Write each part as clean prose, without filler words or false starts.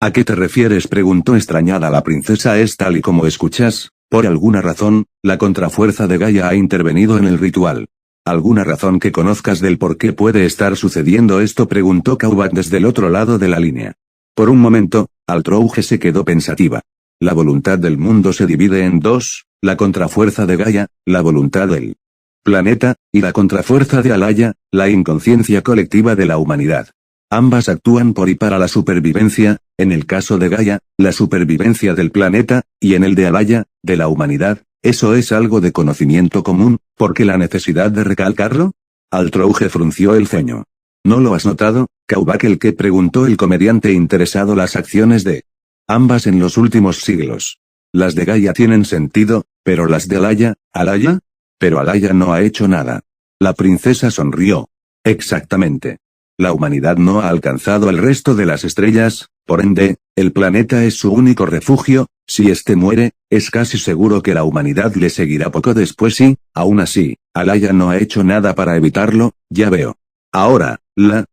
¿A qué te refieres?, preguntó extrañada la princesa. Es tal y como escuchas, por alguna razón, la contrafuerza de Gaia ha intervenido en el ritual. ¿Alguna razón que conozcas del por qué puede estar sucediendo esto?, preguntó Caubac desde el otro lado de la línea. Por un momento, Altrouge se quedó pensativa. La voluntad del mundo se divide en dos, la contrafuerza de Gaia, la voluntad del planeta, y la contrafuerza de Alaya, la inconsciencia colectiva de la humanidad. Ambas actúan por y para la supervivencia, en el caso de Gaia, la supervivencia del planeta, y en el de Alaya, de la humanidad. ¿Eso es algo de conocimiento común, porque la necesidad de recalcarlo? Altrouge frunció el ceño. ¿No lo has notado, Caubac? ¿El qué?, preguntó el comediante interesado. Las acciones de ambas en los últimos siglos. Las de Gaia tienen sentido, pero las de Alaya, ¿Alaya? Pero Alaya no ha hecho nada. La princesa sonrió. Exactamente. La humanidad no ha alcanzado el resto de las estrellas, por ende, el planeta es su único refugio. Si éste muere, es casi seguro que la humanidad le seguirá poco después y, aún así, Alaya no ha hecho nada para evitarlo. Ya veo. Ahora, la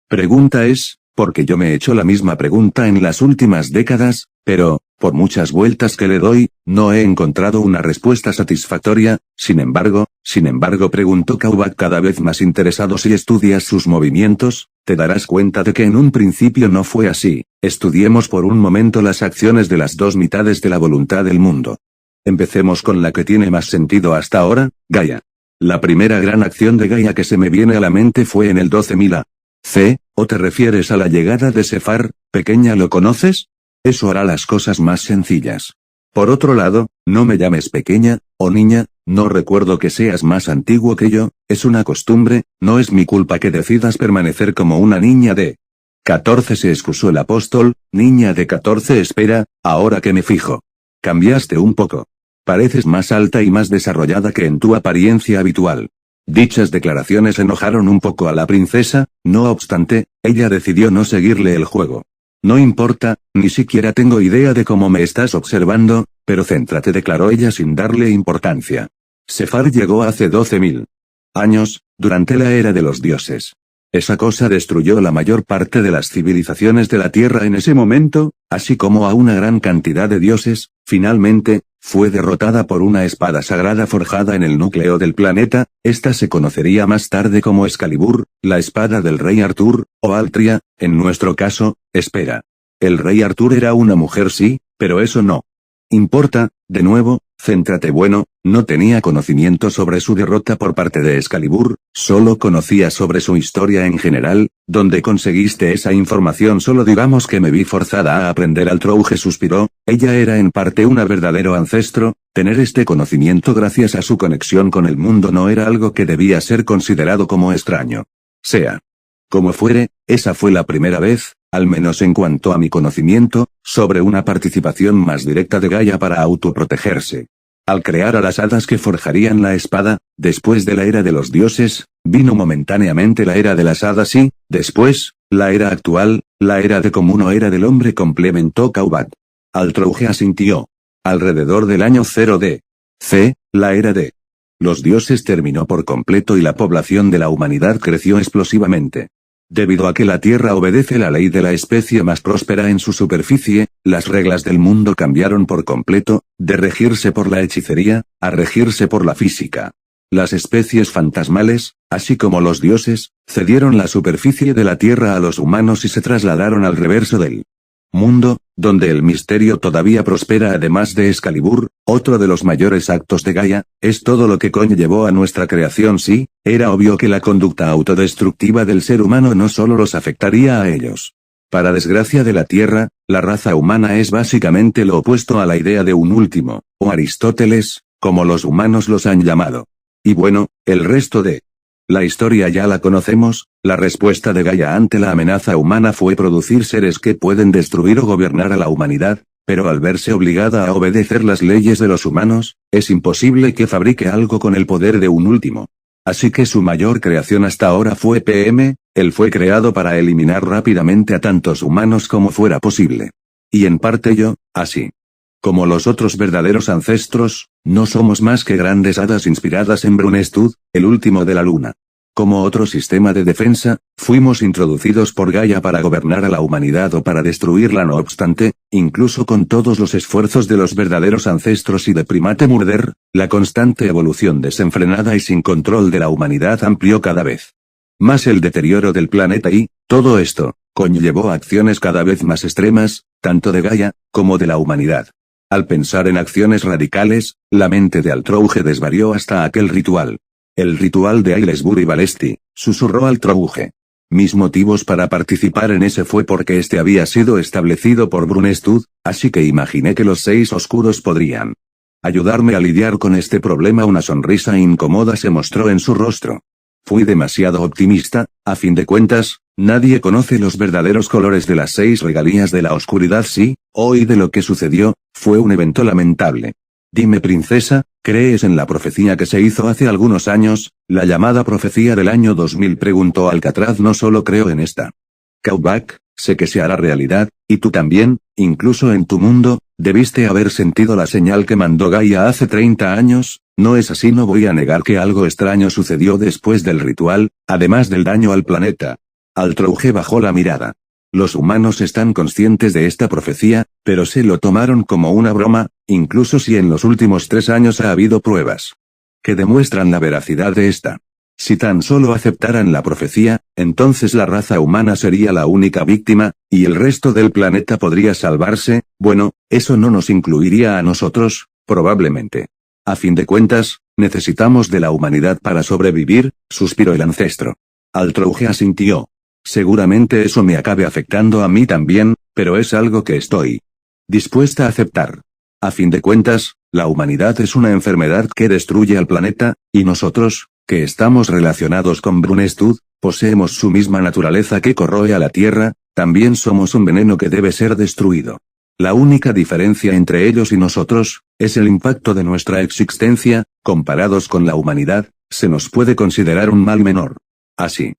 pregunta es, porque yo me he hecho la misma pregunta en las últimas décadas, pero, por muchas vueltas que le doy, no he encontrado una respuesta satisfactoria. Sin embargo, preguntó Caubac cada vez más interesado, si estudias sus movimientos, te darás cuenta de que en un principio no fue así. Estudiemos por un momento las acciones de las dos mitades de la voluntad del mundo. Empecemos con la que tiene más sentido hasta ahora, Gaia. La primera gran acción de Gaia que se me viene a la mente fue en el 12.000 a.C., ¿o te refieres a la llegada de Sefar, pequeña? ¿Lo conoces? Eso hará las cosas más sencillas. Por otro lado, no me llames pequeña, o niña, no recuerdo que seas más antiguo que yo, es una costumbre, no es mi culpa que decidas permanecer como una niña de 14, se excusó el apóstol. Niña de 14, espera, ahora que me fijo. Cambiaste un poco. Pareces más alta y más desarrollada que en tu apariencia habitual. Dichas declaraciones enojaron un poco a la princesa, no obstante, ella decidió no seguirle el juego. No importa, ni siquiera tengo idea de cómo me estás observando, pero céntrate, declaró ella sin darle importancia. Sefar llegó hace 12.000 años, durante la era de los dioses. Esa cosa destruyó la mayor parte de las civilizaciones de la Tierra en ese momento, así como a una gran cantidad de dioses. Finalmente, fue derrotada por una espada sagrada forjada en el núcleo del planeta. Esta se conocería más tarde como Excalibur, la espada del rey Artur, o Altria, en nuestro caso. Espera. El rey Artur era una mujer, sí, pero eso no importa. De nuevo, céntrate. Bueno, no tenía conocimiento sobre su derrota por parte de Excalibur, solo conocía sobre su historia en general. ¿Dónde conseguiste esa información? Solo digamos que me vi forzada a aprender. Altrouge suspiró. Ella era en parte un verdadero ancestro. Tener este conocimiento gracias a su conexión con el mundo no era algo que debía ser considerado como extraño. Sea como fuere, esa fue la primera vez, al menos en cuanto a mi conocimiento, sobre una participación más directa de Gaia para autoprotegerse. Al crear a las hadas que forjarían la espada, después de la era de los dioses, vino momentáneamente la era de las hadas y, después, la era actual, la era de común o era del hombre, complementó Caubac. Altrouge asintió. Alrededor del año 0 d.C., la era de los dioses terminó por completo y la población de la humanidad creció explosivamente. Debido a que la Tierra obedece la ley de la especie más próspera en su superficie, las reglas del mundo cambiaron por completo, de regirse por la hechicería, a regirse por la física. Las especies fantasmales, así como los dioses, cedieron la superficie de la Tierra a los humanos y se trasladaron al reverso del mundo, donde el misterio todavía prospera. Además de Excalibur, otro de los mayores actos de Gaia, es todo lo que conllevó a nuestra creación. Sí, era obvio que la conducta autodestructiva del ser humano no solo los afectaría a ellos. Para desgracia de la Tierra, la raza humana es básicamente lo opuesto a la idea de un último, o Aristóteles, como los humanos los han llamado. Y bueno, el resto de la historia ya la conocemos. La respuesta de Gaia ante la amenaza humana fue producir seres que pueden destruir o gobernar a la humanidad, pero al verse obligada a obedecer las leyes de los humanos, es imposible que fabrique algo con el poder de un último. Así que su mayor creación hasta ahora fue PM, él fue creado para eliminar rápidamente a tantos humanos como fuera posible. Y en parte yo, así como los otros verdaderos ancestros, no somos más que grandes hadas inspiradas en Brunestud, el último de la luna. Como otro sistema de defensa, fuimos introducidos por Gaia para gobernar a la humanidad o para destruirla. No obstante, incluso con todos los esfuerzos de los verdaderos ancestros y de Primate Murder, la constante evolución desenfrenada y sin control de la humanidad amplió cada vez más el deterioro del planeta y, todo esto, conllevó acciones cada vez más extremas, tanto de Gaia, como de la humanidad. Al pensar en acciones radicales, la mente de Altrouge desvarió hasta aquel ritual. El ritual de Aylesbury Valesti, susurró Altrouge. Mis motivos para participar en ese fue porque este había sido establecido por Brunestud, así que imaginé que los 6 oscuros podrían ayudarme a lidiar con este problema. Una sonrisa incómoda se mostró en su rostro. Fui demasiado optimista, a fin de cuentas, nadie conoce los verdaderos colores de las 6 regalías de la oscuridad. Sí, hoy de lo que sucedió, fue un evento lamentable. Dime, princesa, ¿crees en la profecía que se hizo hace algunos años, la llamada profecía del año 2000? Preguntó Alcatraz. No solo creo en esta. Cowback, sé que se hará realidad, y tú también, incluso en tu mundo, debiste haber sentido la señal que mandó Gaia hace 30 años, ¿no es así? No voy a negar que algo extraño sucedió después del ritual, además del daño al planeta. Altrouge bajó la mirada. Los humanos están conscientes de esta profecía, pero se lo tomaron como una broma, incluso si en los últimos 3 años ha habido pruebas que demuestran la veracidad de esta. Si tan solo aceptaran la profecía, entonces la raza humana sería la única víctima, y el resto del planeta podría salvarse. Bueno, eso no nos incluiría a nosotros, probablemente. A fin de cuentas, necesitamos de la humanidad para sobrevivir, suspiró el ancestro. Altrouge asintió. Seguramente eso me acabe afectando a mí también, pero es algo que estoy dispuesta a aceptar. A fin de cuentas, la humanidad es una enfermedad que destruye al planeta, y nosotros, que estamos relacionados con Brunestud, poseemos su misma naturaleza que corroe a la Tierra, también somos un veneno que debe ser destruido. La única diferencia entre ellos y nosotros, es el impacto de nuestra existencia. Comparados con la humanidad, se nos puede considerar un mal menor. Así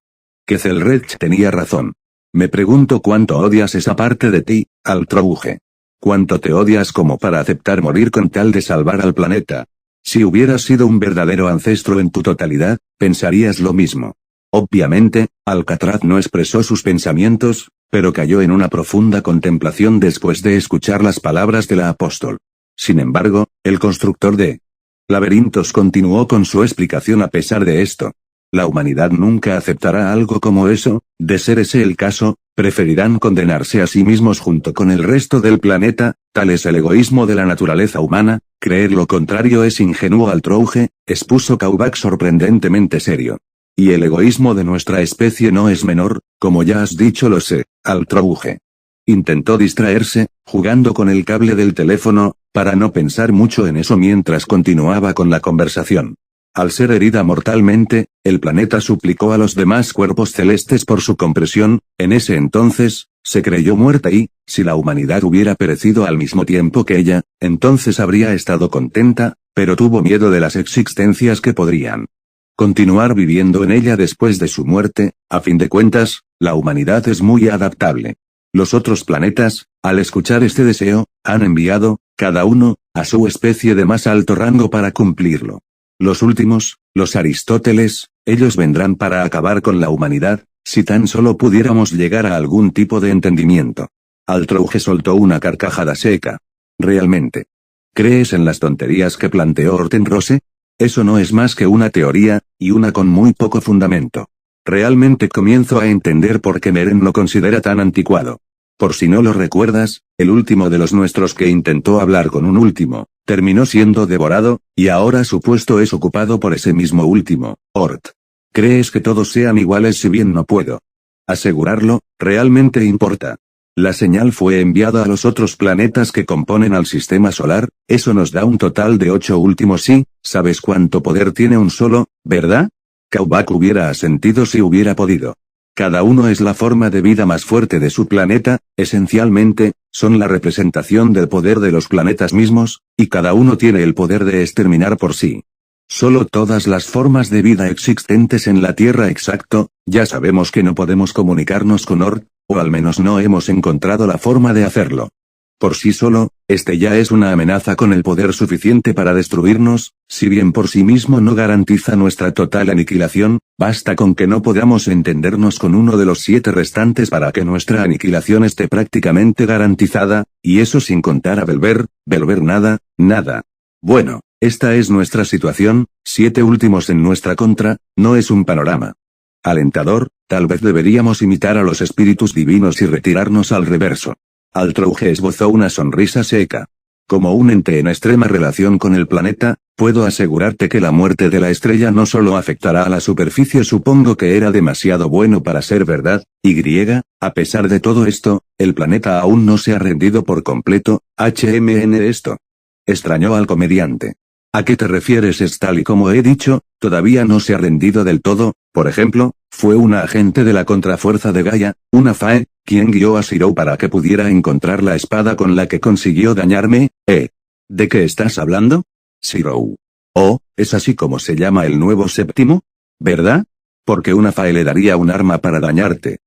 que Zelrech tenía razón. Me pregunto cuánto odias esa parte de ti, Altrouge. ¿Cuánto te odias como para aceptar morir con tal de salvar al planeta? Si hubieras sido un verdadero ancestro en tu totalidad, pensarías lo mismo. Obviamente, Alcatraz no expresó sus pensamientos, pero cayó en una profunda contemplación después de escuchar las palabras de la apóstol. Sin embargo, el constructor de laberintos continuó con su explicación. A pesar de esto, la humanidad nunca aceptará algo como eso. De ser ese el caso, preferirán condenarse a sí mismos junto con el resto del planeta. Tal es el egoísmo de la naturaleza humana, creer lo contrario es ingenuo. Altrouge, expuso Cowback sorprendentemente serio. Y el egoísmo de nuestra especie no es menor, como ya has dicho. Lo sé, Altrouge. Intentó distraerse, jugando con el cable del teléfono, para no pensar mucho en eso mientras continuaba con la conversación. Al ser herida mortalmente, el planeta suplicó a los demás cuerpos celestes por su compresión. En ese entonces, se creyó muerta y, si la humanidad hubiera perecido al mismo tiempo que ella, entonces habría estado contenta, pero tuvo miedo de las existencias que podrían continuar viviendo en ella después de su muerte. A fin de cuentas, la humanidad es muy adaptable. Los otros planetas, al escuchar este deseo, han enviado, cada uno, a su especie de más alto rango para cumplirlo. Los últimos, los Aristóteles, ellos vendrán para acabar con la humanidad, si tan solo pudiéramos llegar a algún tipo de entendimiento. Altrouge soltó una carcajada seca. ¿Realmente crees en las tonterías que planteó Hortenrose? Eso no es más que una teoría, y una con muy poco fundamento. Realmente comienzo a entender por qué Meren lo considera tan anticuado. Por si no lo recuerdas, el último de los nuestros que intentó hablar con un último, terminó siendo devorado, y ahora su puesto es ocupado por ese mismo último, Ort. ¿Crees que todos sean iguales? Si bien no puedo asegurarlo, realmente importa. La señal fue enviada a los otros planetas que componen al sistema solar. Eso nos da un total de 8 últimos. Sí, ¿sabes cuánto poder tiene un solo, verdad? Cowback hubiera asentido si hubiera podido. Cada uno es la forma de vida más fuerte de su planeta, esencialmente, son la representación del poder de los planetas mismos, y cada uno tiene el poder de exterminar por sí solo todas las formas de vida existentes en la Tierra. Exacto, ya sabemos que no podemos comunicarnos con Ort, o al menos no hemos encontrado la forma de hacerlo por sí solo, este ya es una amenaza con el poder suficiente para destruirnos, si bien por sí mismo no garantiza nuestra total aniquilación, basta con que no podamos entendernos con uno de los 7 restantes para que nuestra aniquilación esté prácticamente garantizada, y eso sin contar a Belver nada. Bueno, esta es nuestra situación, 7 últimos en nuestra contra, no es un panorama alentador, tal vez deberíamos imitar a los espíritus divinos y retirarnos al reverso. Altrouge esbozó una sonrisa seca. Como un ente en extrema relación con el planeta, puedo asegurarte que la muerte de la estrella no solo afectará a la superficie. Supongo que era demasiado bueno para ser verdad, a pesar de todo esto, el planeta aún no se ha rendido por completo, esto. Extrañó al comediante. ¿A qué te refieres? Es tal y como he dicho, todavía no se ha rendido del todo. Por ejemplo, fue una agente de la contrafuerza de Gaia, una Fae, quien guió a Zero para que pudiera encontrar la espada con la que consiguió dañarme. ¿De qué estás hablando? Zero. Oh, ¿es así como se llama el nuevo séptimo? ¿Verdad? Porque una Fae le daría un arma para dañarte.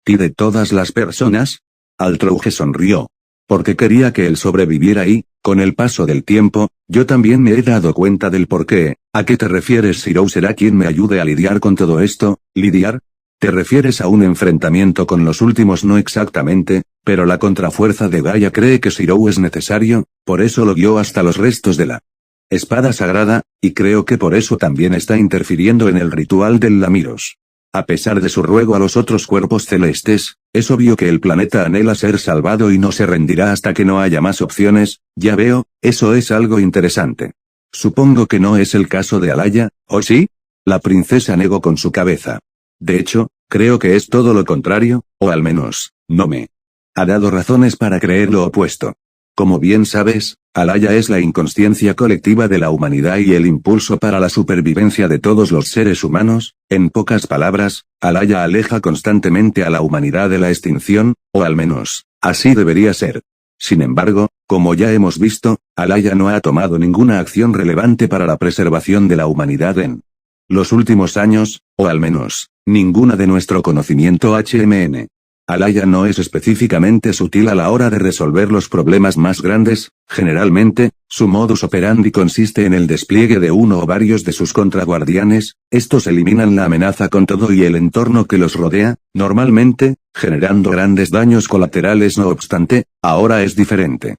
¿Y de todas las personas? Altrouge sonrió. Porque quería que él sobreviviera y, con el paso del tiempo, yo también me he dado cuenta del porqué. ¿A qué te refieres? Zero será quien me ayude a lidiar con todo esto. ¿Lidiar? ¿Te refieres a un enfrentamiento con los últimos? No exactamente, pero la contrafuerza de Gaia cree que Zero es necesario, por eso lo guió hasta los restos de la espada sagrada, y creo que por eso también está interfiriendo en el ritual del Lamiros. A pesar de su ruego a los otros cuerpos celestes, es obvio que el planeta anhela ser salvado y no se rendirá hasta que no haya más opciones. Ya veo, eso es algo interesante. Supongo que no es el caso de Alaya, ¿o sí? La princesa negó con su cabeza. De hecho, creo que es todo lo contrario, o al menos, no me ha dado razones para creer lo opuesto. Como bien sabes, Alaya es la inconsciencia colectiva de la humanidad y el impulso para la supervivencia de todos los seres humanos. En pocas palabras, Alaya aleja constantemente a la humanidad de la extinción, o al menos, así debería ser. Sin embargo, como ya hemos visto, Alaya no ha tomado ninguna acción relevante para la preservación de la humanidad en los últimos años, o al menos, ninguna de nuestro conocimiento. Alaya no es específicamente sutil a la hora de resolver los problemas más grandes. Generalmente, su modus operandi consiste en el despliegue de uno o varios de sus contraguardianes. Estos eliminan la amenaza con todo y el entorno que los rodea, normalmente, generando grandes daños colaterales. No obstante, ahora es diferente.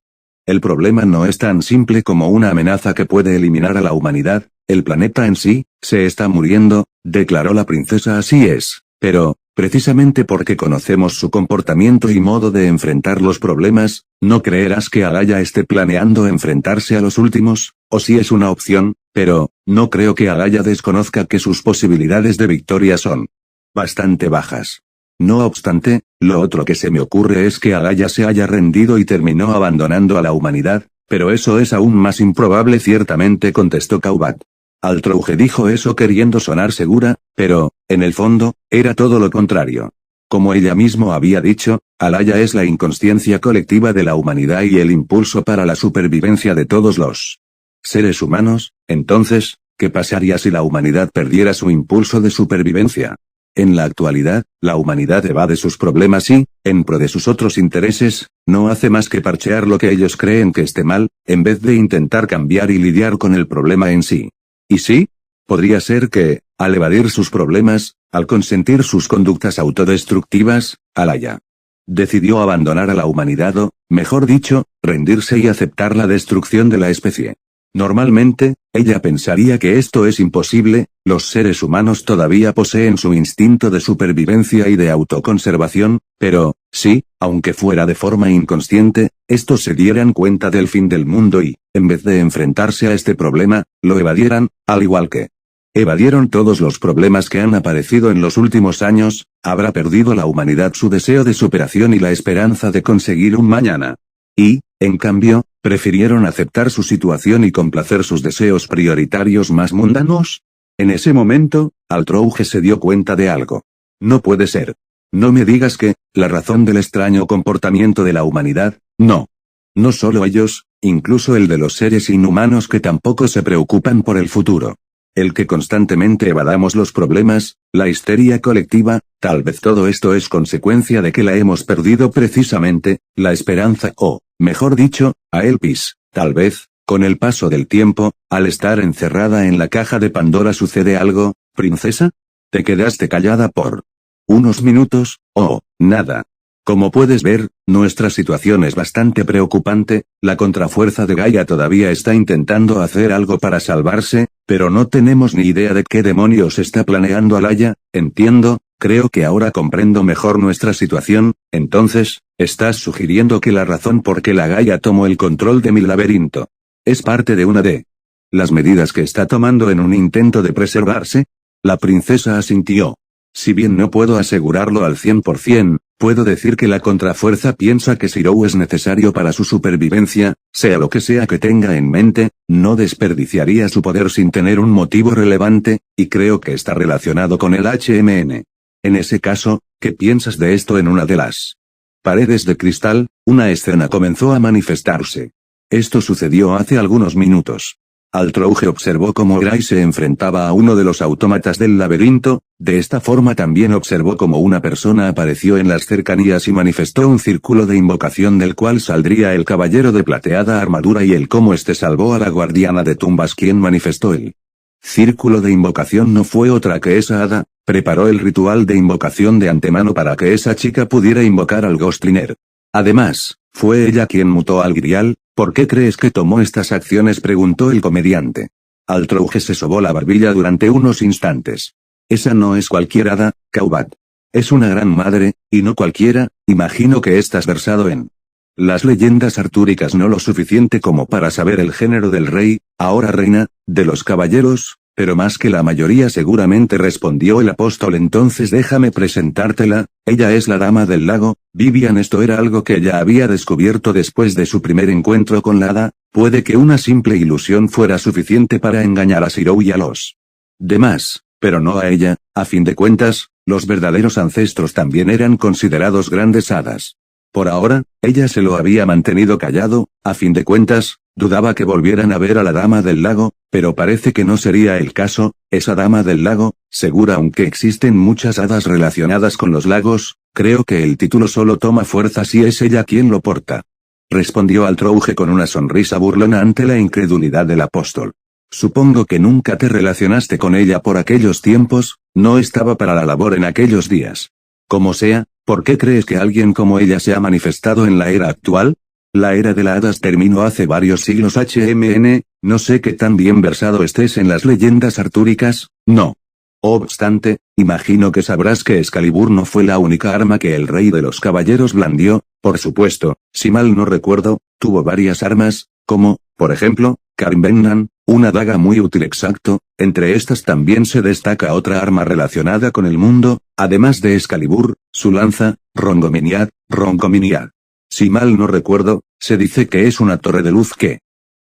El problema no es tan simple como una amenaza que puede eliminar a la humanidad. El planeta en sí, se está muriendo, declaró la princesa. Así es, pero, precisamente porque conocemos su comportamiento y modo de enfrentar los problemas, ¿no creerás que Alaya esté planeando enfrentarse a los últimos? O si es una opción, pero, no creo que Alaya desconozca que sus posibilidades de victoria son bastante bajas. No obstante, lo otro que se me ocurre es que Alaya se haya rendido y terminó abandonando a la humanidad, pero eso es aún más improbable. Ciertamente, contestó Kaubat. Altrouge dijo eso queriendo sonar segura, pero, en el fondo, era todo lo contrario. Como ella mismo había dicho, Alaya es la inconsciencia colectiva de la humanidad y el impulso para la supervivencia de todos los seres humanos. Entonces, ¿qué pasaría si la humanidad perdiera su impulso de supervivencia? En la actualidad, la humanidad evade sus problemas y, en pro de sus otros intereses, no hace más que parchear lo que ellos creen que esté mal, en vez de intentar cambiar y lidiar con el problema en sí. ¿Y sí? Podría ser que, al evadir sus problemas, al consentir sus conductas autodestructivas, Alaya decidió abandonar a la humanidad o, mejor dicho, rendirse y aceptar la destrucción de la especie. Normalmente, ella pensaría que esto es imposible. Los seres humanos todavía poseen su instinto de supervivencia y de autoconservación, pero, sí, aunque fuera de forma inconsciente, estos se dieran cuenta del fin del mundo y, en vez de enfrentarse a este problema, lo evadieran, al igual que evadieron todos los problemas que han aparecido en los últimos años, habrá perdido la humanidad su deseo de superación y la esperanza de conseguir un mañana. Y, en cambio, prefirieron aceptar su situación y complacer sus deseos prioritarios más mundanos. En ese momento, Altrouge se dio cuenta de algo. No puede ser. No me digas que, la razón del extraño comportamiento de la humanidad, no. No solo ellos, incluso el de los seres inhumanos que tampoco se preocupan por el futuro. El que constantemente evadamos los problemas, la histeria colectiva, tal vez todo esto es consecuencia de que la hemos perdido precisamente, la esperanza o, mejor dicho, a Elpis, tal vez, con el paso del tiempo, al estar encerrada en la caja de Pandora sucede algo, princesa. Te quedaste callada por unos minutos, o nada. Como puedes ver, nuestra situación es bastante preocupante, la contrafuerza de Gaia todavía está intentando hacer algo para salvarse, pero no tenemos ni idea de qué demonios está planeando Alaya. Entiendo, creo que ahora comprendo mejor nuestra situación. Entonces, estás sugiriendo que la razón por qué la Gaia tomó el control de mi laberinto es parte de una de las medidas que está tomando en un intento de preservarse. La princesa asintió. Si bien no puedo asegurarlo al 100%, puedo decir que la contrafuerza piensa que Zero es necesario para su supervivencia, sea lo que sea que tenga en mente, no desperdiciaría su poder sin tener un motivo relevante, y creo que está relacionado con el HMN. En ese caso, ¿qué piensas de esto? En una de las paredes de cristal, una escena comenzó a manifestarse. Esto sucedió hace algunos minutos. Altrouge observó cómo Gray se enfrentaba a uno de los autómatas del laberinto, de esta forma también observó cómo una persona apareció en las cercanías y manifestó un círculo de invocación del cual saldría el caballero de plateada armadura y el cómo este salvó a la guardiana de tumbas quien manifestó el círculo de invocación no fue otra que esa hada, preparó el ritual de invocación de antemano para que esa chica pudiera invocar al Ghostliner. Además, fue ella quien mutó al Grial. ¿Por qué crees que tomó estas acciones?, preguntó el comediante. Altrouge se sobó la barbilla durante unos instantes. Esa no es cualquier hada, Kaubat. Es una gran madre, y no cualquiera. Imagino que estás versado en las leyendas artúricas no lo suficiente como para saber el género del rey, ahora reina, de los caballeros, pero más que la mayoría seguramente, respondió el apóstol. Entonces déjame presentártela, ella es la dama del lago, Vivian. Esto era algo que ella había descubierto después de su primer encuentro con la hada. Puede que una simple ilusión fuera suficiente para engañar a Zero y a los demás, pero no a ella. A fin de cuentas, los verdaderos ancestros también eran considerados grandes hadas. Por ahora, ella se lo había mantenido callado. A fin de cuentas, dudaba que volvieran a ver a la dama del lago, pero parece que no sería el caso. Esa dama del lago, segura, aunque existen muchas hadas relacionadas con los lagos, creo que el título solo toma fuerza si es ella quien lo porta. Respondió Altrouge con una sonrisa burlona ante la incredulidad del apóstol. Supongo que nunca te relacionaste con ella por aquellos tiempos, no estaba para la labor en aquellos días. Como sea, ¿por qué crees que alguien como ella se ha manifestado en la era actual? La era de las hadas terminó hace varios siglos. HMN, no sé qué tan bien versado estés en las leyendas artúricas, no obstante, imagino que sabrás que Excalibur no fue la única arma que el rey de los caballeros blandió. Por supuesto, si mal no recuerdo, tuvo varias armas, como, por ejemplo, Carimbennan, una daga muy útil. Exacto. Entre estas también se destaca otra arma relacionada con el mundo, además de Excalibur, su lanza, Rongominiad. Si mal no recuerdo, se dice que es una torre de luz que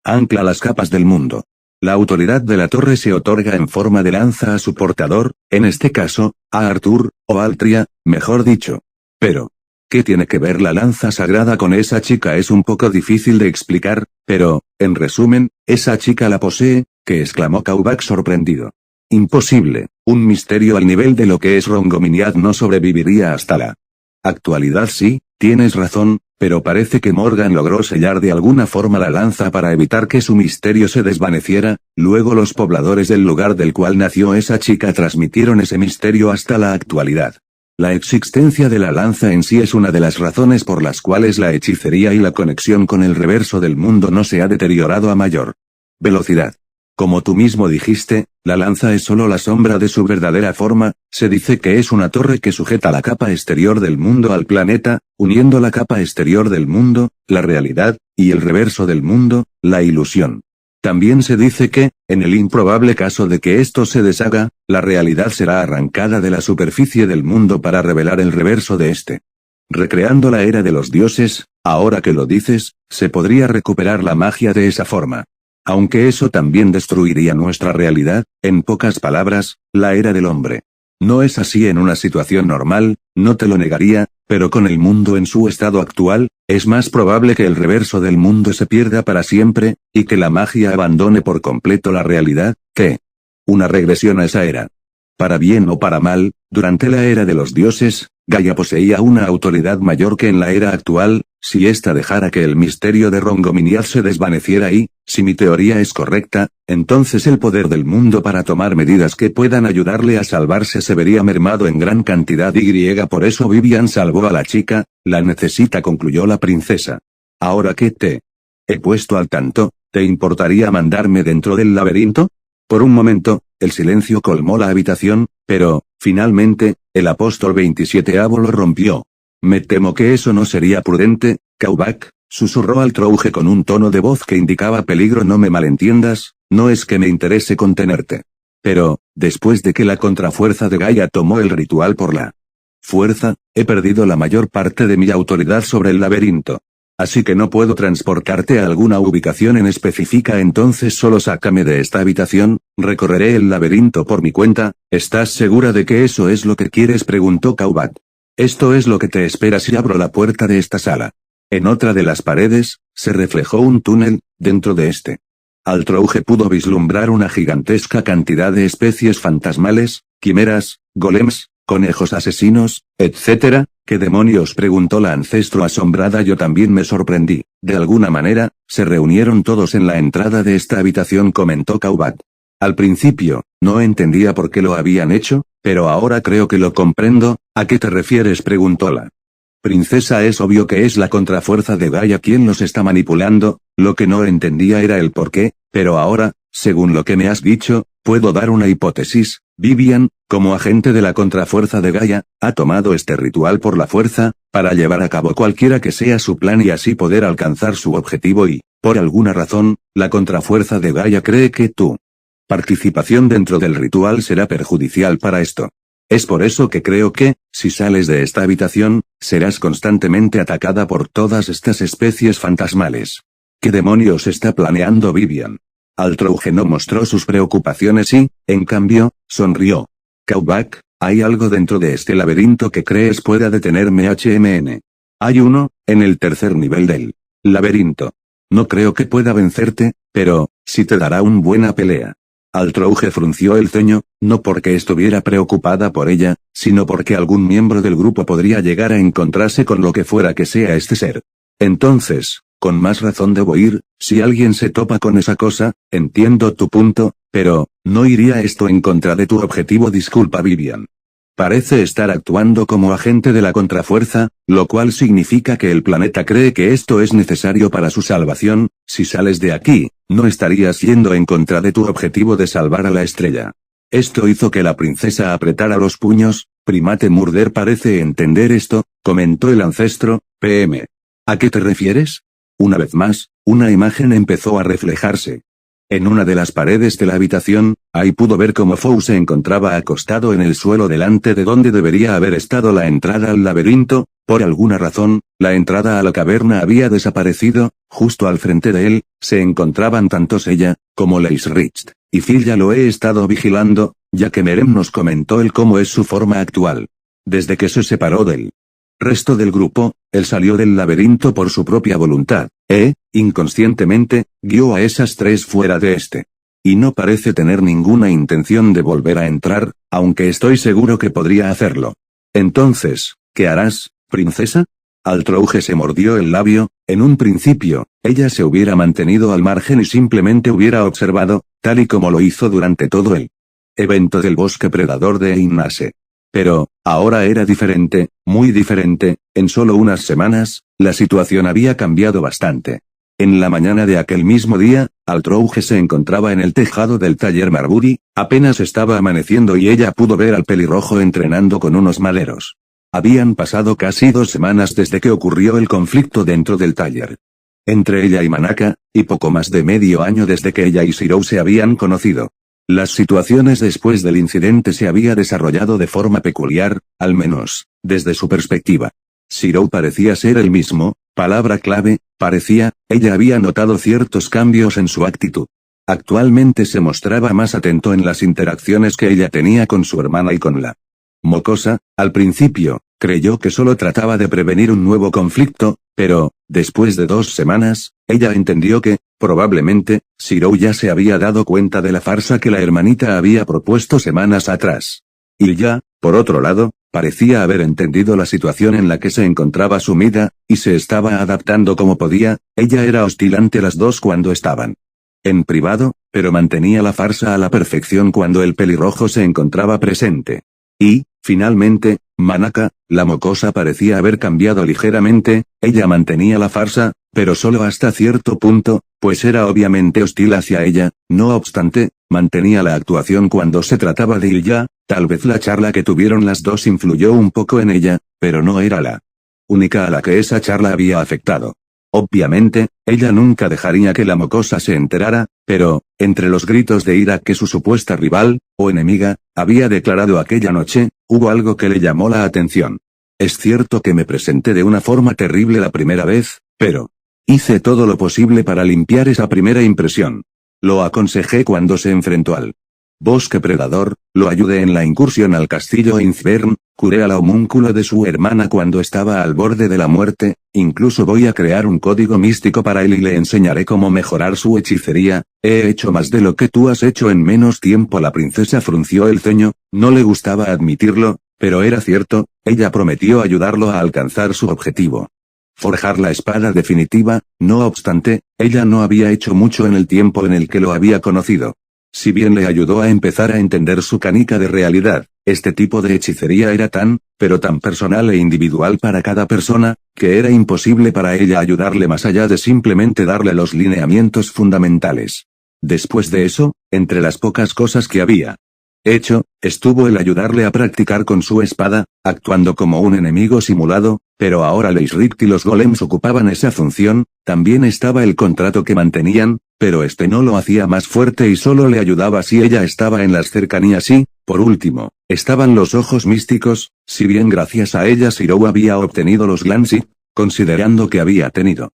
ancla las capas del mundo. La autoridad de la torre se otorga en forma de lanza a su portador, en este caso, a Arthur, o Altria, mejor dicho. Pero, ¿qué tiene que ver la lanza sagrada con esa chica? Es un poco difícil de explicar, pero, en resumen, esa chica la posee, que exclamó Kaubat sorprendido. Imposible, un misterio al nivel de lo que es Rongominiad no sobreviviría hasta la actualidad. Sí, tienes razón, pero parece que Morgan logró sellar de alguna forma la lanza para evitar que su misterio se desvaneciera. Luego los pobladores del lugar del cual nació esa chica transmitieron ese misterio hasta la actualidad. La existencia de la lanza en sí es una de las razones por las cuales la hechicería y la conexión con el reverso del mundo no se ha deteriorado a mayor velocidad. Como tú mismo dijiste, la lanza es solo la sombra de su verdadera forma. Se dice que es una torre que sujeta la capa exterior del mundo al planeta, uniendo la capa exterior del mundo, la realidad, y el reverso del mundo, la ilusión. También se dice que, en el improbable caso de que esto se deshaga, la realidad será arrancada de la superficie del mundo para revelar el reverso de este. Recreando la era de los dioses, ahora que lo dices, se podría recuperar la magia de esa forma. Aunque eso también destruiría nuestra realidad, en pocas palabras, la era del hombre. No es así en una situación normal, no te lo negaría, pero con el mundo en su estado actual, es más probable que el reverso del mundo se pierda para siempre, y que la magia abandone por completo la realidad, que una regresión a esa era. Para bien o para mal, durante la era de los dioses, Gaia poseía una autoridad mayor que en la era actual. si ésta dejara que el misterio de Rongominiad se desvaneciera y, si mi teoría es correcta, entonces el poder del mundo para tomar medidas que puedan ayudarle a salvarse se vería mermado en gran cantidad y por eso Vivian salvó a la chica, la necesita, concluyó la princesa. Ahora que te he puesto al tanto, ¿te importaría mandarme dentro del laberinto? Por un momento, el silencio colmó la habitación, pero, finalmente, el apóstol 27avo lo rompió. Me temo que eso no sería prudente, Caubac, susurró Altrouge con un tono de voz que indicaba peligro. No me malentiendas, no es que me interese contenerte. Pero, después de que la contrafuerza de Gaia tomó el ritual por la fuerza, he perdido la mayor parte de mi autoridad sobre el laberinto. Así que no puedo transportarte a alguna ubicación en específica, entonces solo sácame de esta habitación, recorreré el laberinto por mi cuenta. ¿Estás segura de que eso es lo que quieres?, preguntó Caubac. Esto es lo que te espera si abro la puerta de esta sala. En otra de las paredes, se reflejó un túnel, dentro de este. Altrouge pudo vislumbrar una gigantesca cantidad de especies fantasmales, quimeras, golems, conejos asesinos, etc. ¿Qué demonios?, preguntó la ancestro asombrada. Yo también me sorprendí. De alguna manera, se reunieron todos en la entrada de esta habitación, comentó Caubac. Al principio, no entendía por qué lo habían hecho, pero ahora creo que lo comprendo. ¿A qué te refieres?, preguntó la princesa. Es obvio que es la contrafuerza de Gaia quien los está manipulando. Lo que no entendía era el por qué, pero ahora, según lo que me has dicho, puedo dar una hipótesis. Vivian, como agente de la contrafuerza de Gaia, ha tomado este ritual por la fuerza, para llevar a cabo cualquiera que sea su plan y así poder alcanzar su objetivo y, por alguna razón, la contrafuerza de Gaia cree que tu participación dentro del ritual será perjudicial para esto. Es por eso que creo que, si sales de esta habitación, serás constantemente atacada por todas estas especies fantasmales. ¿Qué demonios está planeando Vivian? Altrouge no mostró sus preocupaciones y, en cambio, sonrió. Caubac, ¿hay algo dentro de este laberinto que crees pueda detenerme? Hay uno, en el tercer nivel del laberinto. No creo que pueda vencerte, pero, sí te dará una buena pelea. Altrouge frunció el ceño, no porque estuviera preocupada por ella, sino porque algún miembro del grupo podría llegar a encontrarse con lo que fuera que sea este ser. Entonces, con más razón debo ir. Si alguien se topa con esa cosa, entiendo tu punto, pero, ¿no iría esto en contra de tu objetivo? Disculpa, Vivian. Parece estar actuando como agente de la contrafuerza, lo cual significa que el planeta cree que esto es necesario para su salvación. Si sales de aquí, no estarías yendo en contra de tu objetivo de salvar a la estrella. Esto hizo que la princesa apretara los puños. Primate Murder parece entender esto, comentó el ancestro. PM. ¿A qué te refieres? Una vez más, una imagen empezó a reflejarse. En una de las paredes de la habitación, ahí pudo ver cómo Fou se encontraba acostado en el suelo delante de donde debería haber estado la entrada al laberinto. Por alguna razón, la entrada a la caverna había desaparecido. Justo al frente de él, se encontraban tantos ella, como Leisrich, y Phil. Ya lo he estado vigilando, ya que Merem nos comentó el cómo es su forma actual. Desde que se separó del resto del grupo, él salió del laberinto por su propia voluntad, inconscientemente, guió a esas tres fuera de este. Y no parece tener ninguna intención de volver a entrar, aunque estoy seguro que podría hacerlo. Entonces, ¿qué harás, princesa? Altrouge se mordió el labio. En un principio, ella se hubiera mantenido al margen y simplemente hubiera observado, tal y como lo hizo durante todo el evento del bosque predador de Einase. Pero, ahora era diferente, muy diferente. En solo unas semanas, la situación había cambiado bastante. En la mañana de aquel mismo día, Altrouge se encontraba en el tejado del taller Marbury. Apenas estaba amaneciendo y ella pudo ver al pelirrojo entrenando con unos maderos. Habían pasado casi 2 semanas desde que ocurrió el conflicto dentro del taller entre ella y Manaka, y poco más de medio año desde que ella y Shirou se habían conocido. Las situaciones después del incidente se había desarrollado de forma peculiar, al menos, desde su perspectiva. Shirou parecía ser el mismo, palabra clave, parecía. Ella había notado ciertos cambios en su actitud. Actualmente se mostraba más atento en las interacciones que ella tenía con su hermana y con la mocosa. Al principio, creyó que solo trataba de prevenir un nuevo conflicto, pero, después de 2 semanas, ella entendió que, probablemente, Shirou ya se había dado cuenta de la farsa que la hermanita había propuesto semanas atrás. Y ya, por otro lado, parecía haber entendido la situación en la que se encontraba sumida, y se estaba adaptando como podía. Ella era hostil ante las dos cuando estaban en privado, pero mantenía la farsa a la perfección cuando el pelirrojo se encontraba presente. Y, finalmente, Manaka, la mocosa parecía haber cambiado ligeramente. Ella mantenía la farsa, pero solo hasta cierto punto, pues era obviamente hostil hacia ella. No obstante, mantenía la actuación cuando se trataba de Ilya. Tal vez la charla que tuvieron las dos influyó un poco en ella, pero no era la única a la que esa charla había afectado. Obviamente, ella nunca dejaría que la mocosa se enterara, pero, entre los gritos de ira que su supuesta rival, o enemiga, había declarado aquella noche, hubo algo que le llamó la atención. Es cierto que me presenté de una forma terrible la primera vez, pero hice todo lo posible para limpiar esa primera impresión. Lo aconsejé cuando se enfrentó al bosque predador, lo ayudé en la incursión al castillo Innsbern, curé a la homúnculo de su hermana cuando estaba al borde de la muerte, incluso voy a crear un código místico para él y le enseñaré cómo mejorar su hechicería. He hecho más de lo que tú has hecho en menos tiempo. La princesa frunció el ceño, no le gustaba admitirlo, pero era cierto. Ella prometió ayudarlo a alcanzar su objetivo: forjar la espada definitiva. No obstante, ella no había hecho mucho en el tiempo en el que lo había conocido. Si bien le ayudó a empezar a entender su canica de realidad, este tipo de hechicería era pero tan personal e individual para cada persona, que era imposible para ella ayudarle más allá de simplemente darle los lineamientos fundamentales. Después de eso, entre las pocas cosas que había hecho, estuvo el ayudarle a practicar con su espada, actuando como un enemigo simulado, pero ahora Leisrikt y los golems ocupaban esa función. También estaba el contrato que mantenían, pero este no lo hacía más fuerte y solo le ayudaba si ella estaba en las cercanías y, por último, estaban los ojos místicos. Si bien gracias a ella Shirou había obtenido los Glanzi, considerando que había tenido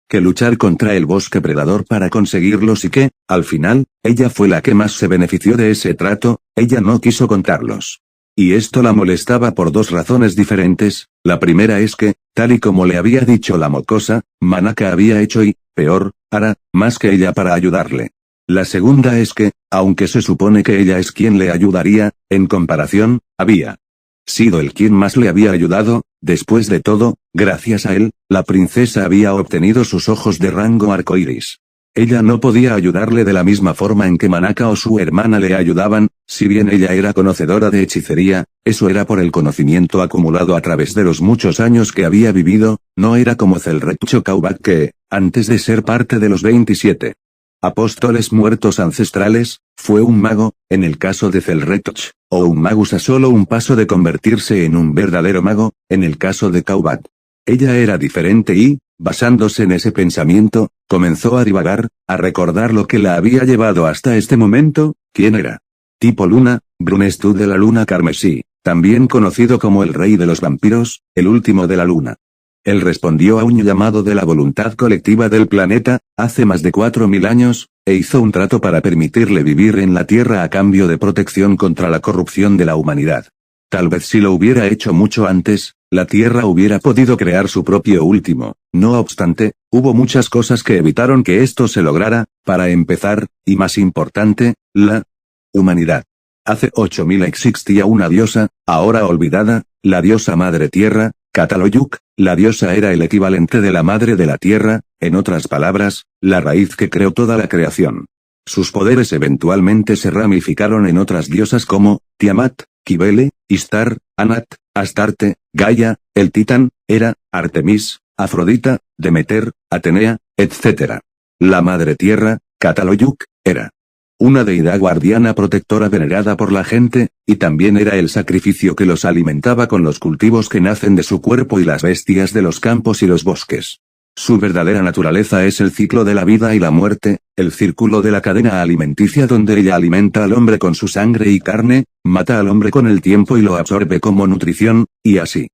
que luchar contra el bosque predador para conseguirlos y que, al final, ella fue la que más se benefició de ese trato, ella no quiso contarlos. Y esto la molestaba por dos razones diferentes. La primera es que, tal y como le había dicho la mocosa, Manaka había hecho y, peor, hará, más que ella para ayudarle. La segunda es que, aunque se supone que ella es quien le ayudaría, en comparación, había sido el quien más le había ayudado. Después de todo, gracias a él, la princesa había obtenido sus ojos de rango arcoíris. Ella no podía ayudarle de la misma forma en que Manaka o su hermana le ayudaban. Si bien ella era conocedora de hechicería, eso era por el conocimiento acumulado a través de los muchos años que había vivido. No era como Zelrek Chokaubak que, antes de ser parte de los 27 apóstoles muertos ancestrales, fue un mago. En el caso de Zelrek, o un magus a solo un paso de convertirse en un verdadero mago. En el caso de Kaubat, ella era diferente y, basándose en ese pensamiento, comenzó a divagar, a recordar lo que la había llevado hasta este momento. ¿Quién era? Tipo Luna, Brunestu de la Luna Carmesí, también conocido como el Rey de los Vampiros, el último de la Luna. Él respondió a un llamado de la voluntad colectiva del planeta, hace más de 4000 años, e hizo un trato para permitirle vivir en la Tierra a cambio de protección contra la corrupción de la humanidad. Tal vez si lo hubiera hecho mucho antes, la Tierra hubiera podido crear su propio último. No obstante, hubo muchas cosas que evitaron que esto se lograra. Para empezar, y más importante, la humanidad. Hace 8000 existía una diosa, ahora olvidada, la diosa Madre Tierra, Cataloyuk. La diosa era el equivalente de la Madre de la Tierra, en otras palabras, la raíz que creó toda la creación. Sus poderes eventualmente se ramificaron en otras diosas como Tiamat, Kibele, Istar, Anat, Astarte, Gaia, el Titán, Hera, Artemis, Afrodita, Demeter, Atenea, etc. La Madre Tierra, Cataloyuk, era una deidad guardiana protectora venerada por la gente, y también era el sacrificio que los alimentaba con los cultivos que nacen de su cuerpo y las bestias de los campos y los bosques. Su verdadera naturaleza es el ciclo de la vida y la muerte, el círculo de la cadena alimenticia donde ella alimenta al hombre con su sangre y carne, mata al hombre con el tiempo y lo absorbe como nutrición, y así.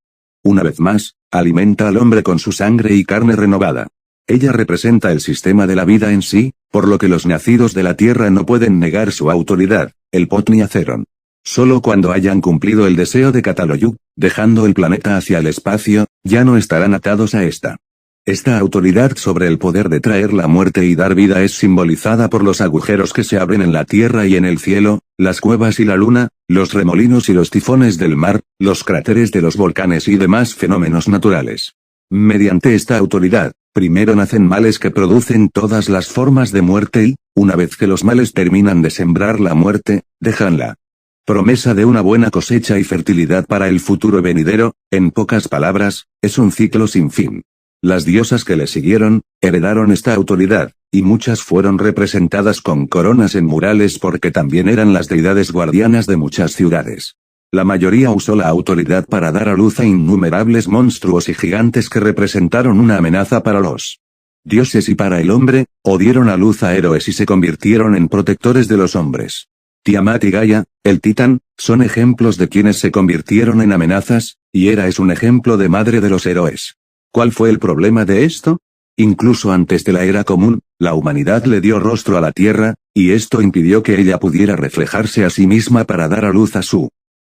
Una vez más, alimenta al hombre con su sangre y carne renovada. Ella representa el sistema de la vida en sí, por lo que los nacidos de la Tierra no pueden negar su autoridad, el Potni Acheron. Solo cuando hayan cumplido el deseo de Cataloyuk, dejando el planeta hacia el espacio, ya no estarán atados a esta. Esta autoridad sobre el poder de traer la muerte y dar vida es simbolizada por los agujeros que se abren en la tierra y en el cielo, las cuevas y la luna, los remolinos y los tifones del mar, los cráteres de los volcanes y demás fenómenos naturales. Mediante esta autoridad, primero nacen males que producen todas las formas de muerte y, una vez que los males terminan de sembrar la muerte, dejan la promesa de una buena cosecha y fertilidad para el futuro venidero. En pocas palabras, es un ciclo sin fin. Las diosas que le siguieron, heredaron esta autoridad, y muchas fueron representadas con coronas en murales porque también eran las deidades guardianas de muchas ciudades. La mayoría usó la autoridad para dar a luz a innumerables monstruos y gigantes que representaron una amenaza para los dioses y para el hombre, o dieron a luz a héroes y se convirtieron en protectores de los hombres. Tiamat y Gaia, el titán, son ejemplos de quienes se convirtieron en amenazas, y Hera es un ejemplo de madre de los héroes. ¿Cuál fue el problema de esto? Incluso antes de la era común, la humanidad le dio rostro a la tierra, y esto impidió que ella pudiera reflejarse a sí misma para dar a luz a su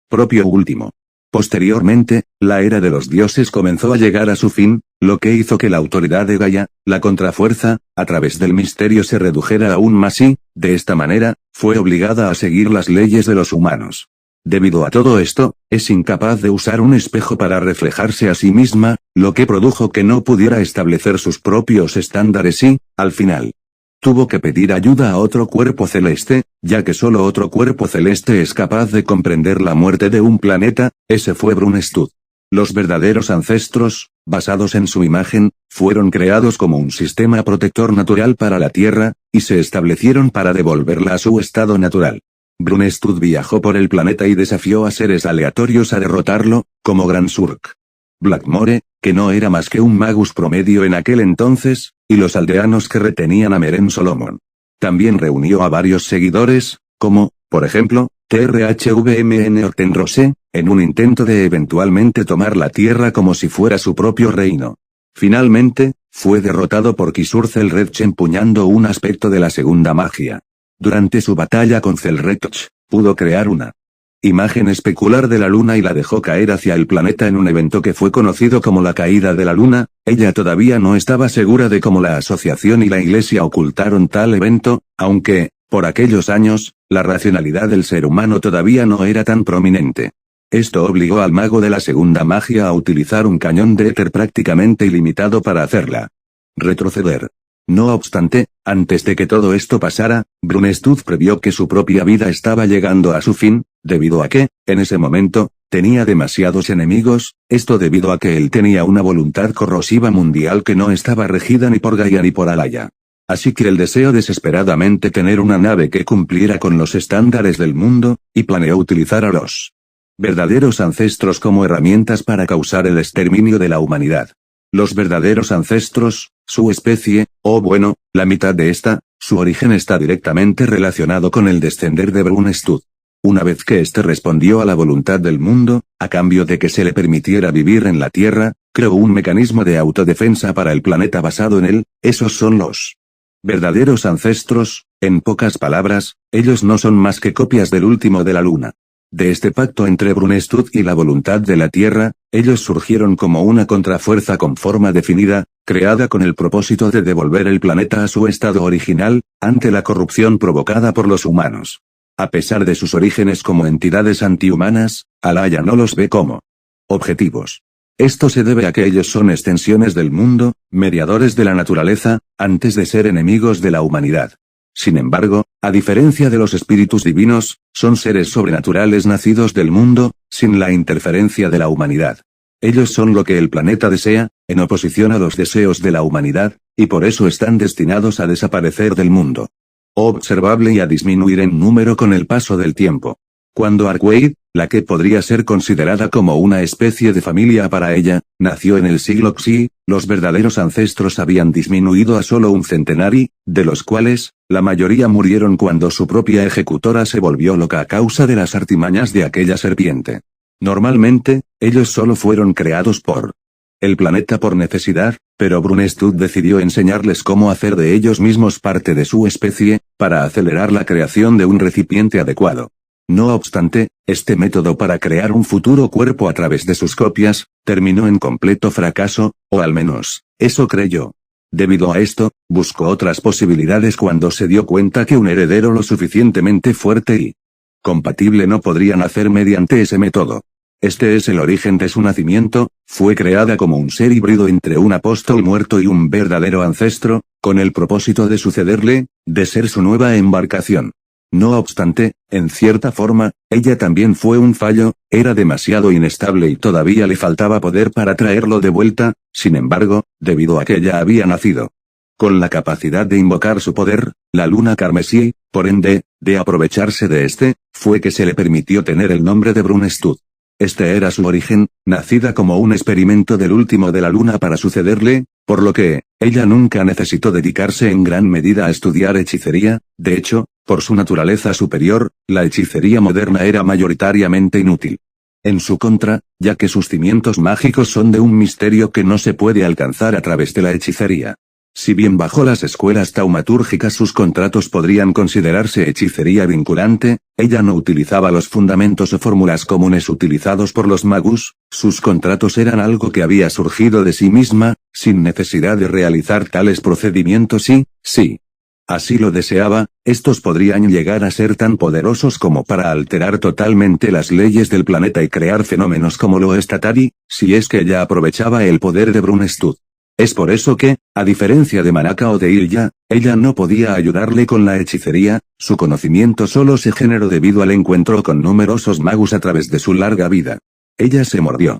propio último. Posteriormente, la era de los dioses comenzó a llegar a su fin, lo que hizo que la autoridad de Gaia, la contrafuerza, a través del misterio se redujera aún más y, de esta manera, fue obligada a seguir las leyes de los humanos. Debido a todo esto, es incapaz de usar un espejo para reflejarse a sí misma, lo que produjo que no pudiera establecer sus propios estándares y, al final, tuvo que pedir ayuda a otro cuerpo celeste, ya que solo otro cuerpo celeste es capaz de comprender la muerte de un planeta. Ese fue Brunstud. Los verdaderos ancestros, basados en su imagen, fueron creados como un sistema protector natural para la Tierra, y se establecieron para devolverla a su estado natural. Brunstud viajó por el planeta y desafió a seres aleatorios a derrotarlo, como Gran Surk. Blackmore, que no era más que un magus promedio en aquel entonces, y los aldeanos que retenían a Meren Solomon. También reunió a varios seguidores, como, por ejemplo, TRHVMN Hortenrose, en un intento de eventualmente tomar la tierra como si fuera su propio reino. Finalmente, fue derrotado por Kisur Zelretch empuñando un aspecto de la segunda magia. Durante su batalla con Zelretch, pudo crear una imagen especular de la luna y la dejó caer hacia el planeta en un evento que fue conocido como la caída de la luna. Ella todavía no estaba segura de cómo la asociación y la iglesia ocultaron tal evento, aunque, por aquellos años, la racionalidad del ser humano todavía no era tan prominente. Esto obligó al mago de la segunda magia a utilizar un cañón de éter prácticamente ilimitado para hacerla retroceder. No obstante, antes de que todo esto pasara, Brunstud previó que su propia vida estaba llegando a su fin, debido a que, en ese momento, tenía demasiados enemigos, esto debido a que él tenía una voluntad corrosiva mundial que no estaba regida ni por Gaia ni por Alaya. Así que él deseó desesperadamente tener una nave que cumpliera con los estándares del mundo, y planeó utilizar a los verdaderos ancestros como herramientas para causar el exterminio de la humanidad. Los verdaderos ancestros, su especie, o bueno, la mitad de esta, su origen está directamente relacionado con el descender de Brunstud. Una vez que éste respondió a la voluntad del mundo, a cambio de que se le permitiera vivir en la Tierra, creó un mecanismo de autodefensa para el planeta basado en él. Esos son los verdaderos ancestros. En pocas palabras, ellos no son más que copias del último de la luna. De este pacto entre Brunstud y la voluntad de la Tierra, ellos surgieron como una contrafuerza con forma definida, creada con el propósito de devolver el planeta a su estado original, ante la corrupción provocada por los humanos. A pesar de sus orígenes como entidades antihumanas, Alaya no los ve como objetivos. Esto se debe a que ellos son extensiones del mundo, mediadores de la naturaleza, antes de ser enemigos de la humanidad. Sin embargo, a diferencia de los espíritus divinos, son seres sobrenaturales nacidos del mundo, sin la interferencia de la humanidad. Ellos son lo que el planeta desea, en oposición a los deseos de la humanidad, y por eso están destinados a desaparecer del mundo. Observable y a disminuir en número con el paso del tiempo. Cuando Arkwright, la que podría ser considerada como una especie de familia para ella, nació en el siglo Xi, los verdaderos ancestros habían disminuido a solo un centenar, de los cuales, la mayoría murieron cuando su propia ejecutora se volvió loca a causa de las artimañas de aquella serpiente. Normalmente, ellos solo fueron creados por el planeta por necesidad, pero Brunstud decidió enseñarles cómo hacer de ellos mismos parte de su especie, para acelerar la creación de un recipiente adecuado. No obstante, este método para crear un futuro cuerpo a través de sus copias, terminó en completo fracaso, o al menos, eso creyó. Debido a esto, buscó otras posibilidades cuando se dio cuenta que un heredero lo suficientemente fuerte y compatible no podría nacer mediante ese método. Este es el origen de su nacimiento, fue creada como un ser híbrido entre un apóstol muerto y un verdadero ancestro, con el propósito de sucederle, de ser su nueva embarcación. No obstante, en cierta forma, ella también fue un fallo, era demasiado inestable y todavía le faltaba poder para traerlo de vuelta, sin embargo, debido a que ya había nacido con la capacidad de invocar su poder, la luna carmesí, por ende, de aprovecharse de fue que se le permitió tener el nombre de Brunestud. Este era su origen, nacida como un experimento del último de la luna para sucederle, por lo que, ella nunca necesitó dedicarse en gran medida a estudiar hechicería, de hecho, por su naturaleza superior, la hechicería moderna era mayoritariamente inútil. En su contra, ya que sus cimientos mágicos son de un misterio que no se puede alcanzar a través de la hechicería. Si bien bajo las escuelas taumatúrgicas sus contratos podrían considerarse hechicería vinculante, ella no utilizaba los fundamentos o fórmulas comunes utilizados por los magus, sus contratos eran algo que había surgido de sí misma, sin necesidad de realizar tales procedimientos y, sí, así lo deseaba, estos podrían llegar a ser tan poderosos como para alterar totalmente las leyes del planeta y crear fenómenos como lo es Tatari, si es que ella aprovechaba el poder de Brunestud. Es por eso que, a diferencia de Manaka o de Ilya, ella no podía ayudarle con la hechicería, su conocimiento solo se generó debido al encuentro con numerosos magus a través de su larga vida. Ella se mordió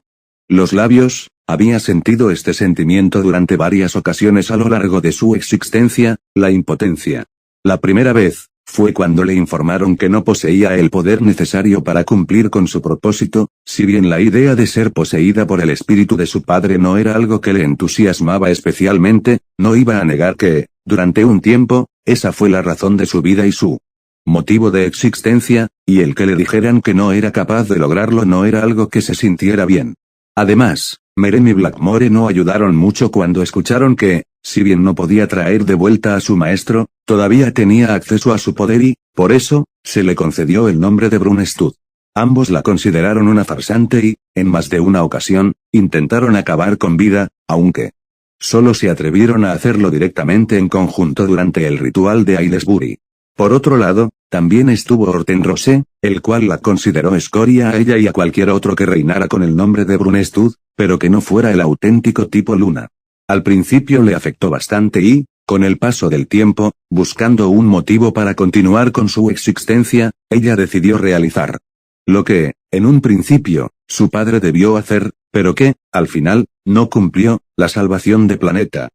los labios, había sentido este sentimiento durante varias ocasiones a lo largo de su existencia, la impotencia. La primera vez, fue cuando le informaron que no poseía el poder necesario para cumplir con su propósito, si bien la idea de ser poseída por el espíritu de su padre no era algo que le entusiasmaba especialmente, no iba a negar que, durante un tiempo, esa fue la razón de su vida y su motivo de existencia, y el que le dijeran que no era capaz de lograrlo no era algo que se sintiera bien. Además, Merem y Blackmore no ayudaron mucho cuando escucharon que, si bien no podía traer de vuelta a su maestro, todavía tenía acceso a su poder y, por eso, se le concedió el nombre de Brunestud. Ambos la consideraron una farsante y, en más de una ocasión, intentaron acabar con vida, aunque solo se atrevieron a hacerlo directamente en conjunto durante el ritual de Aylesbury. Por otro lado, también estuvo Hortenrose, el cual la consideró escoria a ella y a cualquier otro que reinara con el nombre de Brunestud, pero que no fuera el auténtico tipo Luna. Al principio le afectó bastante y, con el paso del tiempo, buscando un motivo para continuar con su existencia, ella decidió realizar lo que, en un principio, su padre debió hacer, pero que, al final, no cumplió, la salvación de planeta.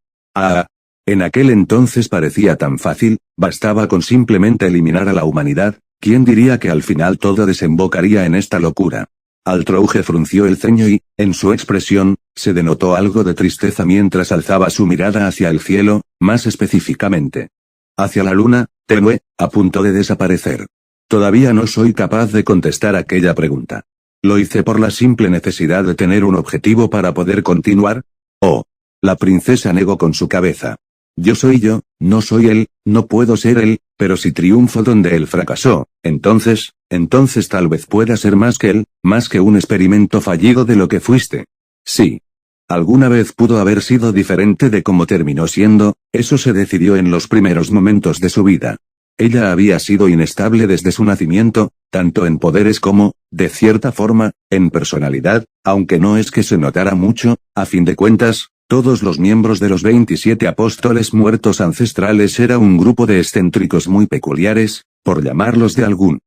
En aquel entonces parecía tan fácil, bastaba con simplemente eliminar a la humanidad, ¿quién diría que al final todo desembocaría en esta locura? Altrouge frunció el ceño y, en su expresión, se denotó algo de tristeza mientras alzaba su mirada hacia el cielo, más específicamente hacia la luna, tenue, a punto de desaparecer. Todavía no soy capaz de contestar aquella pregunta. Lo hice por la simple necesidad de tener un objetivo para poder continuar. Oh. La princesa negó con su cabeza. Yo soy yo, no soy él, no puedo ser él, pero si triunfo donde él fracasó, entonces tal vez pueda ser más que él, más que un experimento fallido de lo que fuiste. Sí. Alguna vez pudo haber sido diferente de cómo terminó siendo, eso se decidió en los primeros momentos de su vida. Ella había sido inestable desde su nacimiento, tanto en poderes como, de cierta forma, en personalidad, aunque no es que se notara mucho, a fin de cuentas, todos los miembros de los 27 apóstoles muertos ancestrales era un grupo de excéntricos muy peculiares, por llamarlos de algún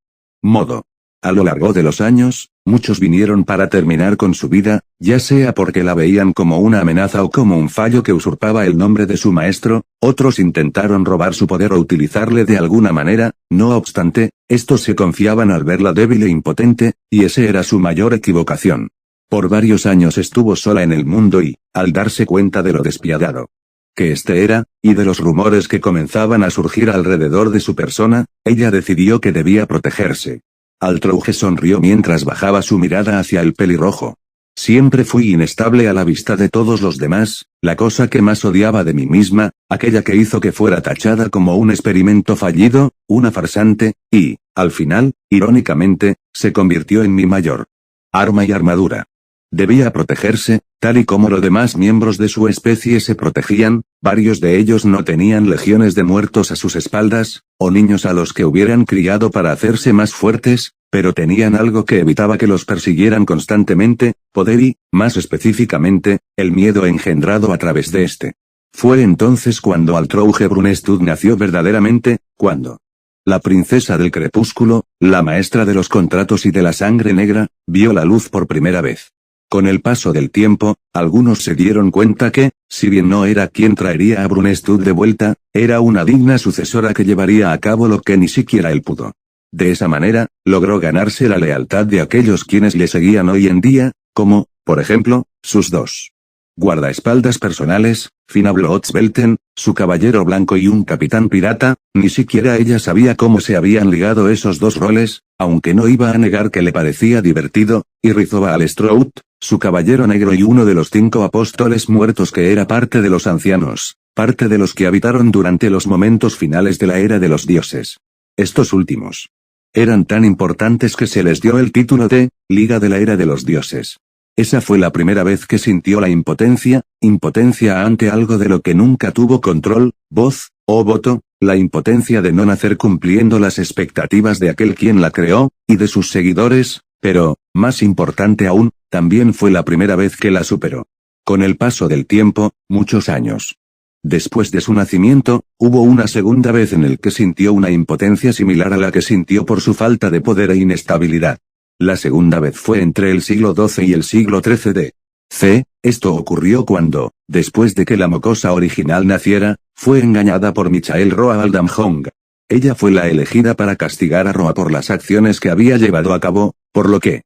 modo. A lo largo de los años, muchos vinieron para terminar con su vida, ya sea porque la veían como una amenaza o como un fallo que usurpaba el nombre de su maestro, otros intentaron robar su poder o utilizarle de alguna manera, no obstante, estos se confiaban al verla débil e impotente, y ese era su mayor equivocación. Por varios años estuvo sola en el mundo y, al darse cuenta de lo despiadado que este era, y de los rumores que comenzaban a surgir alrededor de su persona, ella decidió que debía protegerse. Altrouge sonrió mientras bajaba su mirada hacia el pelirrojo. Siempre fui inestable a la vista de todos los demás, la cosa que más odiaba de mí misma, aquella que hizo que fuera tachada como un experimento fallido, una farsante, y, al final, irónicamente, se convirtió en mi mayor arma y armadura. Debía protegerse, tal y como los demás miembros de su especie se protegían, varios de ellos no tenían legiones de muertos a sus espaldas, o niños a los que hubieran criado para hacerse más fuertes, pero tenían algo que evitaba que los persiguieran constantemente, poder y, más específicamente, el miedo engendrado a través de este. Fue entonces cuando Altrouge Brunestud nació verdaderamente, cuando la princesa del crepúsculo, la maestra de los contratos y de la sangre negra, vio la luz por primera vez. Con el paso del tiempo, algunos se dieron cuenta que, si bien no era quien traería a Brunestud de vuelta, era una digna sucesora que llevaría a cabo lo que ni siquiera él pudo. De esa manera, logró ganarse la lealtad de aquellos quienes le seguían hoy en día, como, por ejemplo, sus dos guardaespaldas personales, Fina Blodsbelten, su caballero blanco y un capitán pirata. Ni siquiera ella sabía cómo se habían ligado esos dos roles, aunque no iba a negar que le parecía divertido, y Rizoval Stroud, su caballero negro y uno de los 5 apóstoles muertos que era parte de los ancianos, parte de los que habitaron durante los momentos finales de la era de los dioses. Estos últimos eran tan importantes que se les dio el título de Liga de la Era de los Dioses. Esa fue la primera vez que sintió la impotencia ante algo de lo que nunca tuvo control, voz, o voto, la impotencia de no nacer cumpliendo las expectativas de aquel quien la creó, y de sus seguidores, pero, más importante aún, también fue la primera vez que la superó. Con el paso del tiempo, muchos años después de su nacimiento, hubo una segunda vez en el que sintió una impotencia similar a la que sintió por su falta de poder e inestabilidad. La segunda vez fue entre el siglo XII y el siglo XIII d.C. Esto ocurrió cuando, después de que la mocosa original naciera, fue engañada por Michael Roa Aldamhong. Ella fue la elegida para castigar a Roa por las acciones que había llevado a cabo, por lo que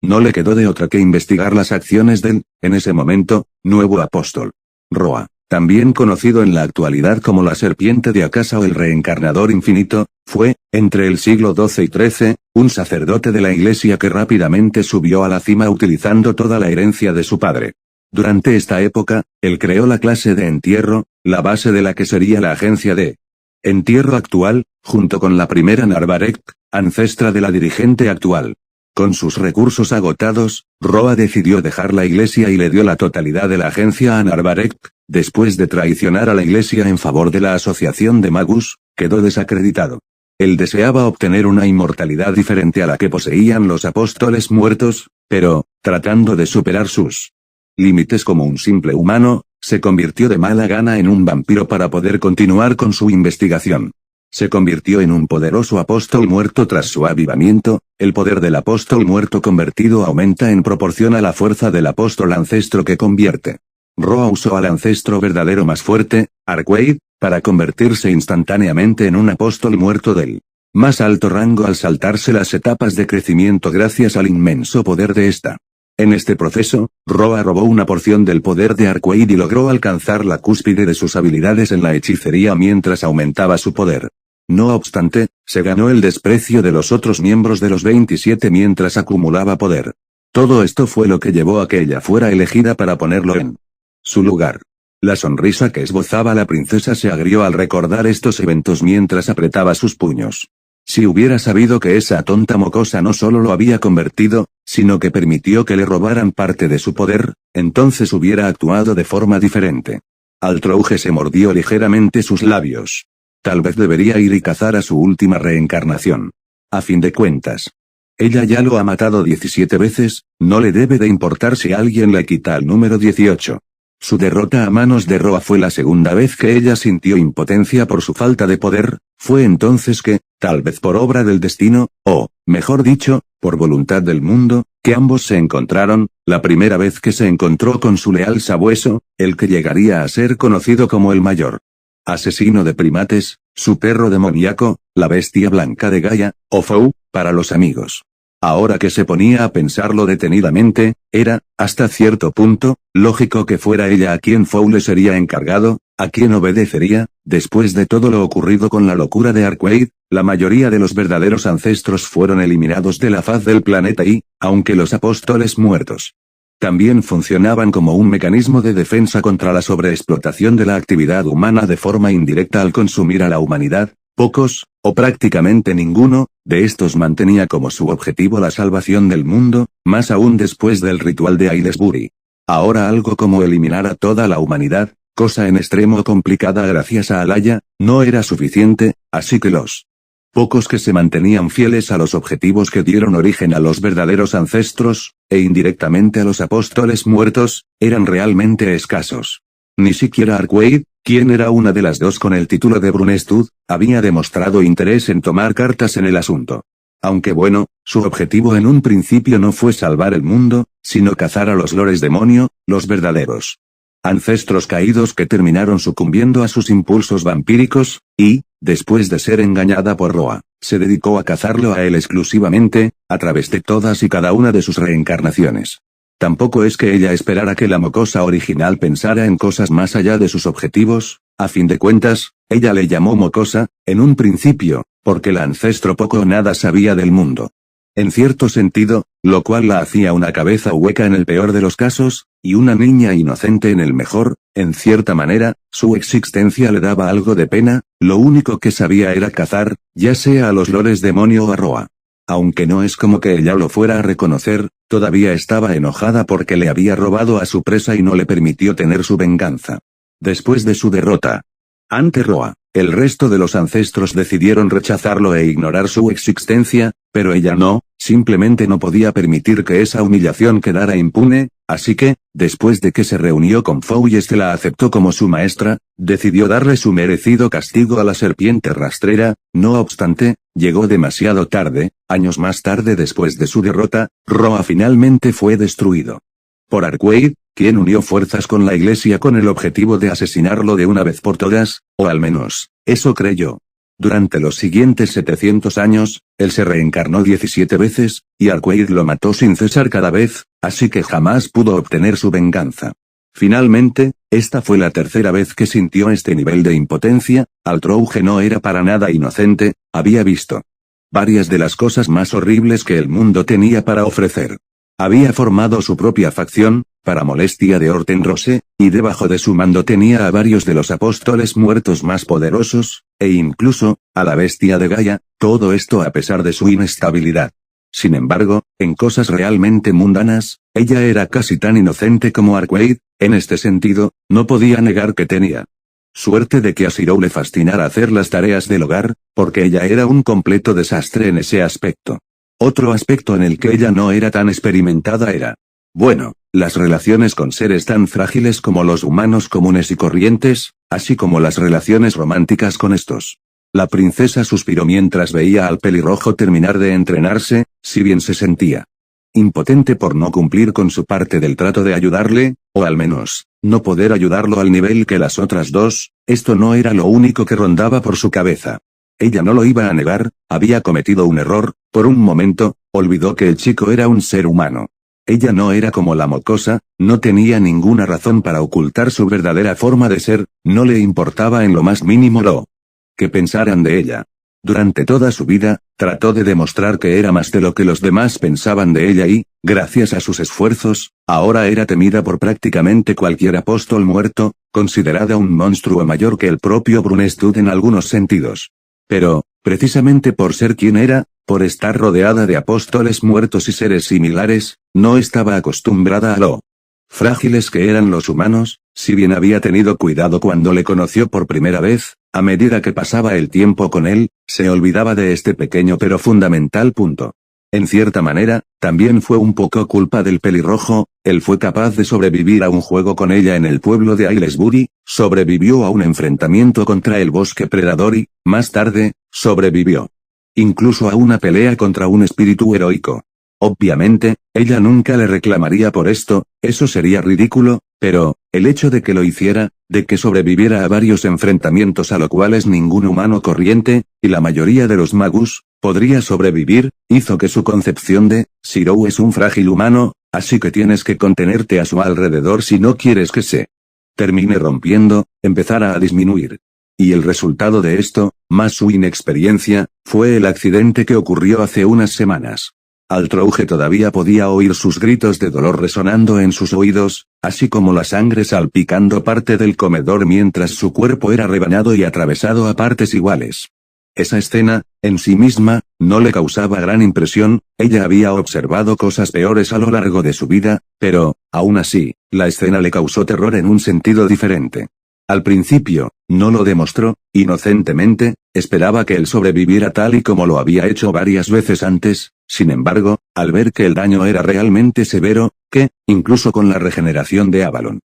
no le quedó de otra que investigar las acciones del, en ese momento, nuevo apóstol. Roa, también conocido en la actualidad como la serpiente de Akasa o el reencarnador infinito, fue, entre el siglo XII y XIII, un sacerdote de la iglesia que rápidamente subió a la cima utilizando toda la herencia de su padre. Durante esta época, él creó la clase de entierro, la base de la que sería la agencia de entierro actual, junto con la primera Narbarek, ancestra de la dirigente actual. Con sus recursos agotados, Roa decidió dejar la iglesia y le dio la totalidad de la agencia a Narbarek. Después de traicionar a la iglesia en favor de la asociación de Magus, quedó desacreditado. Él deseaba obtener una inmortalidad diferente a la que poseían los apóstoles muertos, pero, tratando de superar sus límites como un simple humano, se convirtió de mala gana en un vampiro para poder continuar con su investigación. Se convirtió en un poderoso apóstol muerto tras su avivamiento. El poder del apóstol muerto convertido aumenta en proporción a la fuerza del apóstol ancestro que convierte. Roa usó al ancestro verdadero más fuerte, Arquaid, para convertirse instantáneamente en un apóstol muerto del más alto rango al saltarse las etapas de crecimiento gracias al inmenso poder de esta. En este proceso, Roa robó una porción del poder de Arquaid y logró alcanzar la cúspide de sus habilidades en la hechicería mientras aumentaba su poder. No obstante, se ganó el desprecio de los otros miembros de los 27 mientras acumulaba poder. Todo esto fue lo que llevó a que ella fuera elegida para ponerlo en su lugar. La sonrisa que esbozaba la princesa se agrió al recordar estos eventos mientras apretaba sus puños. Si hubiera sabido que esa tonta mocosa no solo lo había convertido, sino que permitió que le robaran parte de su poder, entonces hubiera actuado de forma diferente. Altrouge se mordió ligeramente sus labios. Tal vez debería ir y cazar a su última reencarnación. A fin de cuentas, ella ya lo ha matado 17 veces, no le debe de importar si alguien le quita el número 18. Su derrota a manos de Roa fue la segunda vez que ella sintió impotencia por su falta de poder. Fue entonces que, tal vez por obra del destino, o, mejor dicho, por voluntad del mundo, que ambos se encontraron, la primera vez que se encontró con su leal sabueso, el que llegaría a ser conocido como el mayor asesino de primates, su perro demoníaco, la bestia blanca de Gaia, o Fou, para los amigos. Ahora que se ponía a pensarlo detenidamente, era, hasta cierto punto, lógico que fuera ella a quien Fou le sería encargado, a quien obedecería. Después de todo lo ocurrido con la locura de Arquaid, la mayoría de los verdaderos ancestros fueron eliminados de la faz del planeta y, aunque los apóstoles muertos también funcionaban como un mecanismo de defensa contra la sobreexplotación de la actividad humana de forma indirecta al consumir a la humanidad, pocos, o prácticamente ninguno, de estos mantenía como su objetivo la salvación del mundo, más aún después del ritual de Aylesbury. Ahora algo como eliminar a toda la humanidad, cosa en extremo complicada gracias a Alaya, no era suficiente, así que los Pocos que se mantenían fieles a los objetivos que dieron origen a los verdaderos ancestros, e indirectamente a los apóstoles muertos, eran realmente escasos. Ni siquiera Arkwright, quien era una de las dos con el título de Brunestud, había demostrado interés en tomar cartas en el asunto. Aunque bueno, su objetivo en un principio no fue salvar el mundo, sino cazar a los lores demonio, los verdaderos ancestros caídos que terminaron sucumbiendo a sus impulsos vampíricos, y, después de ser engañada por Roa, se dedicó a cazarlo a él exclusivamente, a través de todas y cada una de sus reencarnaciones. Tampoco es que ella esperara que la mocosa original pensara en cosas más allá de sus objetivos, a fin de cuentas, ella le llamó mocosa, en un principio, porque la ancestro poco o nada sabía del mundo. En cierto sentido, lo cual la hacía una cabeza hueca en el peor de los casos, y una niña inocente en el mejor. En cierta manera, su existencia le daba algo de pena, lo único que sabía era cazar, ya sea a los lores demonio o a Roa. Aunque no es como que ella lo fuera a reconocer, todavía estaba enojada porque le había robado a su presa y no le permitió tener su venganza. Después de su derrota ante Roa, el resto de los ancestros decidieron rechazarlo e ignorar su existencia, pero ella no, simplemente no podía permitir que esa humillación quedara impune, así que, después de que se reunió con Fou y la aceptó como su maestra, decidió darle su merecido castigo a la serpiente rastrera. No obstante, llegó demasiado tarde. Años más tarde, después de su derrota, Roa finalmente fue destruido por Arkwright, quien unió fuerzas con la iglesia con el objetivo de asesinarlo de una vez por todas, o al menos, eso creyó. Durante los siguientes 700 años, él se reencarnó 17 veces, y Arkwright lo mató sin cesar cada vez, así que jamás pudo obtener su venganza. Finalmente, esta fue la tercera vez que sintió este nivel de impotencia. Altrouge no era para nada inocente, había visto varias de las cosas más horribles que el mundo tenía para ofrecer. Había formado su propia facción, para molestia de Hortenrose, y debajo de su mando tenía a varios de los apóstoles muertos más poderosos, e incluso, a la bestia de Gaia, todo esto a pesar de su inestabilidad. Sin embargo, en cosas realmente mundanas, ella era casi tan inocente como Arkwright. En este sentido, no podía negar que tenía suerte de que a Zero le fascinara hacer las tareas del hogar, porque ella era un completo desastre en ese aspecto. Otro aspecto en el que ella no era tan experimentada era, bueno, las relaciones con seres tan frágiles como los humanos comunes y corrientes, así como las relaciones románticas con estos. La princesa suspiró mientras veía al pelirrojo terminar de entrenarse, si bien se sentía impotente por no cumplir con su parte del trato de ayudarle, o al menos, no poder ayudarlo al nivel que las otras dos. Esto no era lo único que rondaba por su cabeza. Ella no lo iba a negar, había cometido un error. Por un momento, olvidó que el chico era un ser humano. Ella no era como la mocosa, no tenía ninguna razón para ocultar su verdadera forma de ser, no le importaba en lo más mínimo lo que pensaran de ella. Durante toda su vida, trató de demostrar que era más de lo que los demás pensaban de ella y, gracias a sus esfuerzos, ahora era temida por prácticamente cualquier apóstol muerto, considerada un monstruo mayor que el propio Brunestud en algunos sentidos. Pero, precisamente por ser quien era, por estar rodeada de apóstoles muertos y seres similares, no estaba acostumbrada a lo frágiles que eran los humanos. Si bien había tenido cuidado cuando le conoció por primera vez, a medida que pasaba el tiempo con él, se olvidaba de este pequeño pero fundamental punto. En cierta manera, también fue un poco culpa del pelirrojo. Él fue capaz de sobrevivir a un juego con ella en el pueblo de Aylesbury, sobrevivió a un enfrentamiento contra el bosque predador y, más tarde, sobrevivió incluso a una pelea contra un espíritu heroico. Obviamente, ella nunca le reclamaría por esto, eso sería ridículo, pero, el hecho de que lo hiciera, de que sobreviviera a varios enfrentamientos a los cuales ningún humano corriente, y la mayoría de los magus, podría sobrevivir, hizo que su concepción de, Zero es un frágil humano, así que tienes que contenerte a su alrededor si no quieres que se termine rompiendo, empezara a disminuir. Y el resultado de esto, más su inexperiencia, fue el accidente que ocurrió hace unas semanas. Altrouge todavía podía oír sus gritos de dolor resonando en sus oídos, así como la sangre salpicando parte del comedor mientras su cuerpo era rebanado y atravesado a partes iguales. Esa escena, en sí misma, no le causaba gran impresión. Ella había observado cosas peores a lo largo de su vida, pero, aún así, la escena le causó terror en un sentido diferente. Al principio, no lo demostró, inocentemente, esperaba que él sobreviviera tal y como lo había hecho varias veces antes. Sin embargo, al ver que el daño era realmente severo, que, incluso con la regeneración de Avalon,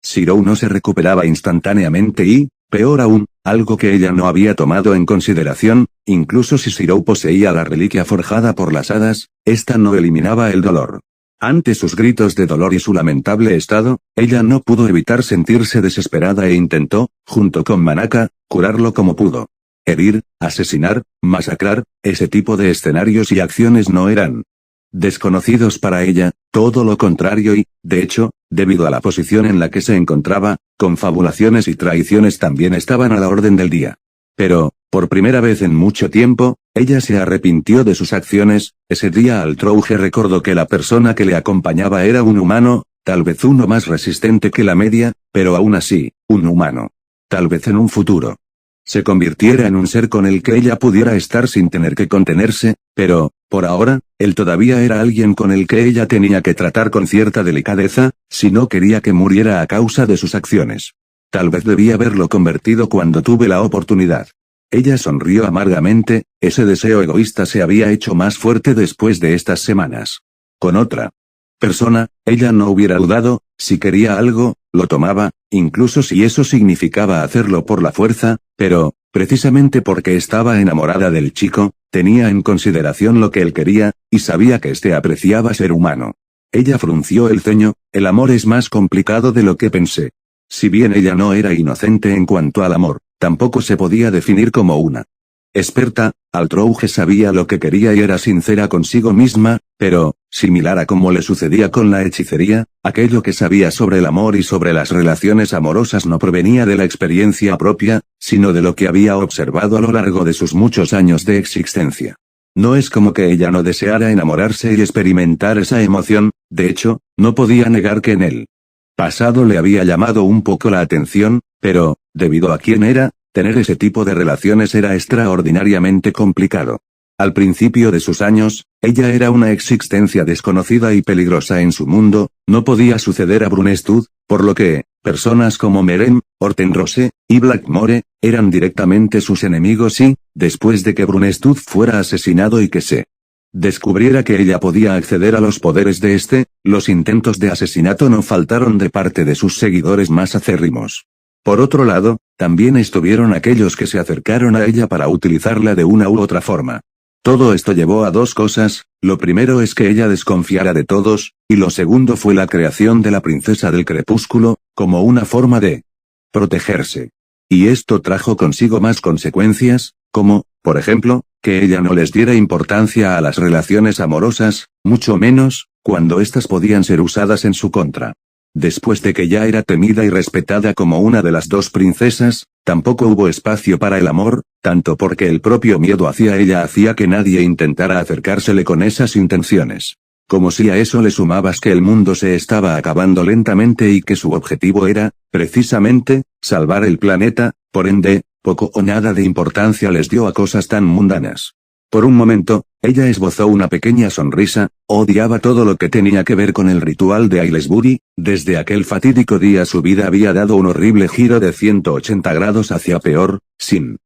Shirou no se recuperaba instantáneamente y, peor aún, algo que ella no había tomado en consideración, incluso si Shirou poseía la reliquia forjada por las hadas, esta no eliminaba el dolor. Ante sus gritos de dolor y su lamentable estado, ella no pudo evitar sentirse desesperada e intentó, junto con Manaka, curarlo como pudo. Herir, asesinar, masacrar, ese tipo de escenarios y acciones no eran desconocidos para ella, todo lo contrario y, de hecho, debido a la posición en la que se encontraba, confabulaciones y traiciones también estaban a la orden del día. Pero, por primera vez en mucho tiempo, ella se arrepintió de sus acciones. Ese día Altrouge recordó que la persona que le acompañaba era un humano, tal vez uno más resistente que la media, pero aún así, un humano. Tal vez en un futuro se convirtiera en un ser con el que ella pudiera estar sin tener que contenerse, pero, por ahora, él todavía era alguien con el que ella tenía que tratar con cierta delicadeza, si no quería que muriera a causa de sus acciones. Tal vez debía haberlo convertido cuando tuve la oportunidad. Ella sonrió amargamente, ese deseo egoísta se había hecho más fuerte después de estas semanas. Con otra persona, ella no hubiera dudado, si quería algo, lo tomaba, incluso si eso significaba hacerlo por la fuerza, pero, precisamente porque estaba enamorada del chico, tenía en consideración lo que él quería, y sabía que éste apreciaba ser humano. Ella frunció el ceño, el amor es más complicado de lo que pensé. Si bien ella no era inocente en cuanto al amor, tampoco se podía definir como una experta. Altrouge sabía lo que quería y era sincera consigo misma, pero, similar a como le sucedía con la hechicería, aquello que sabía sobre el amor y sobre las relaciones amorosas no provenía de la experiencia propia, sino de lo que había observado a lo largo de sus muchos años de existencia. No es como que ella no deseara enamorarse y experimentar esa emoción, de hecho, no podía negar que en el pasado le había llamado un poco la atención, pero, debido a quién era, tener ese tipo de relaciones era extraordinariamente complicado. Al principio de sus años, ella era una existencia desconocida y peligrosa en su mundo, no podía suceder a Brunestud, por lo que, personas como Meren, Hortenrose, y Blackmore, eran directamente sus enemigos y, después de que Brunestud fuera asesinado y que se descubriera que ella podía acceder a los poderes de este, los intentos de asesinato no faltaron de parte de sus seguidores más acérrimos. Por otro lado, también estuvieron aquellos que se acercaron a ella para utilizarla de una u otra forma. Todo esto llevó a dos cosas, lo primero es que ella desconfiara de todos, y lo segundo fue la creación de la princesa del crepúsculo, como una forma de protegerse. Y esto trajo consigo más consecuencias, como, por ejemplo, que ella no les diera importancia a las relaciones amorosas, mucho menos, cuando éstas podían ser usadas en su contra. Después de que ya era temida y respetada como una de las dos princesas, tampoco hubo espacio para el amor, tanto porque el propio miedo hacia ella hacía que nadie intentara acercársele con esas intenciones. Como si a eso le sumabas que el mundo se estaba acabando lentamente y que su objetivo era, precisamente, salvar el planeta, por ende, poco o nada de importancia les dio a cosas tan mundanas. Por un momento, ella esbozó una pequeña sonrisa, odiaba todo lo que tenía que ver con el ritual de Aylesbury, desde aquel fatídico día su vida había dado un horrible giro de 180 grados hacia peor, sin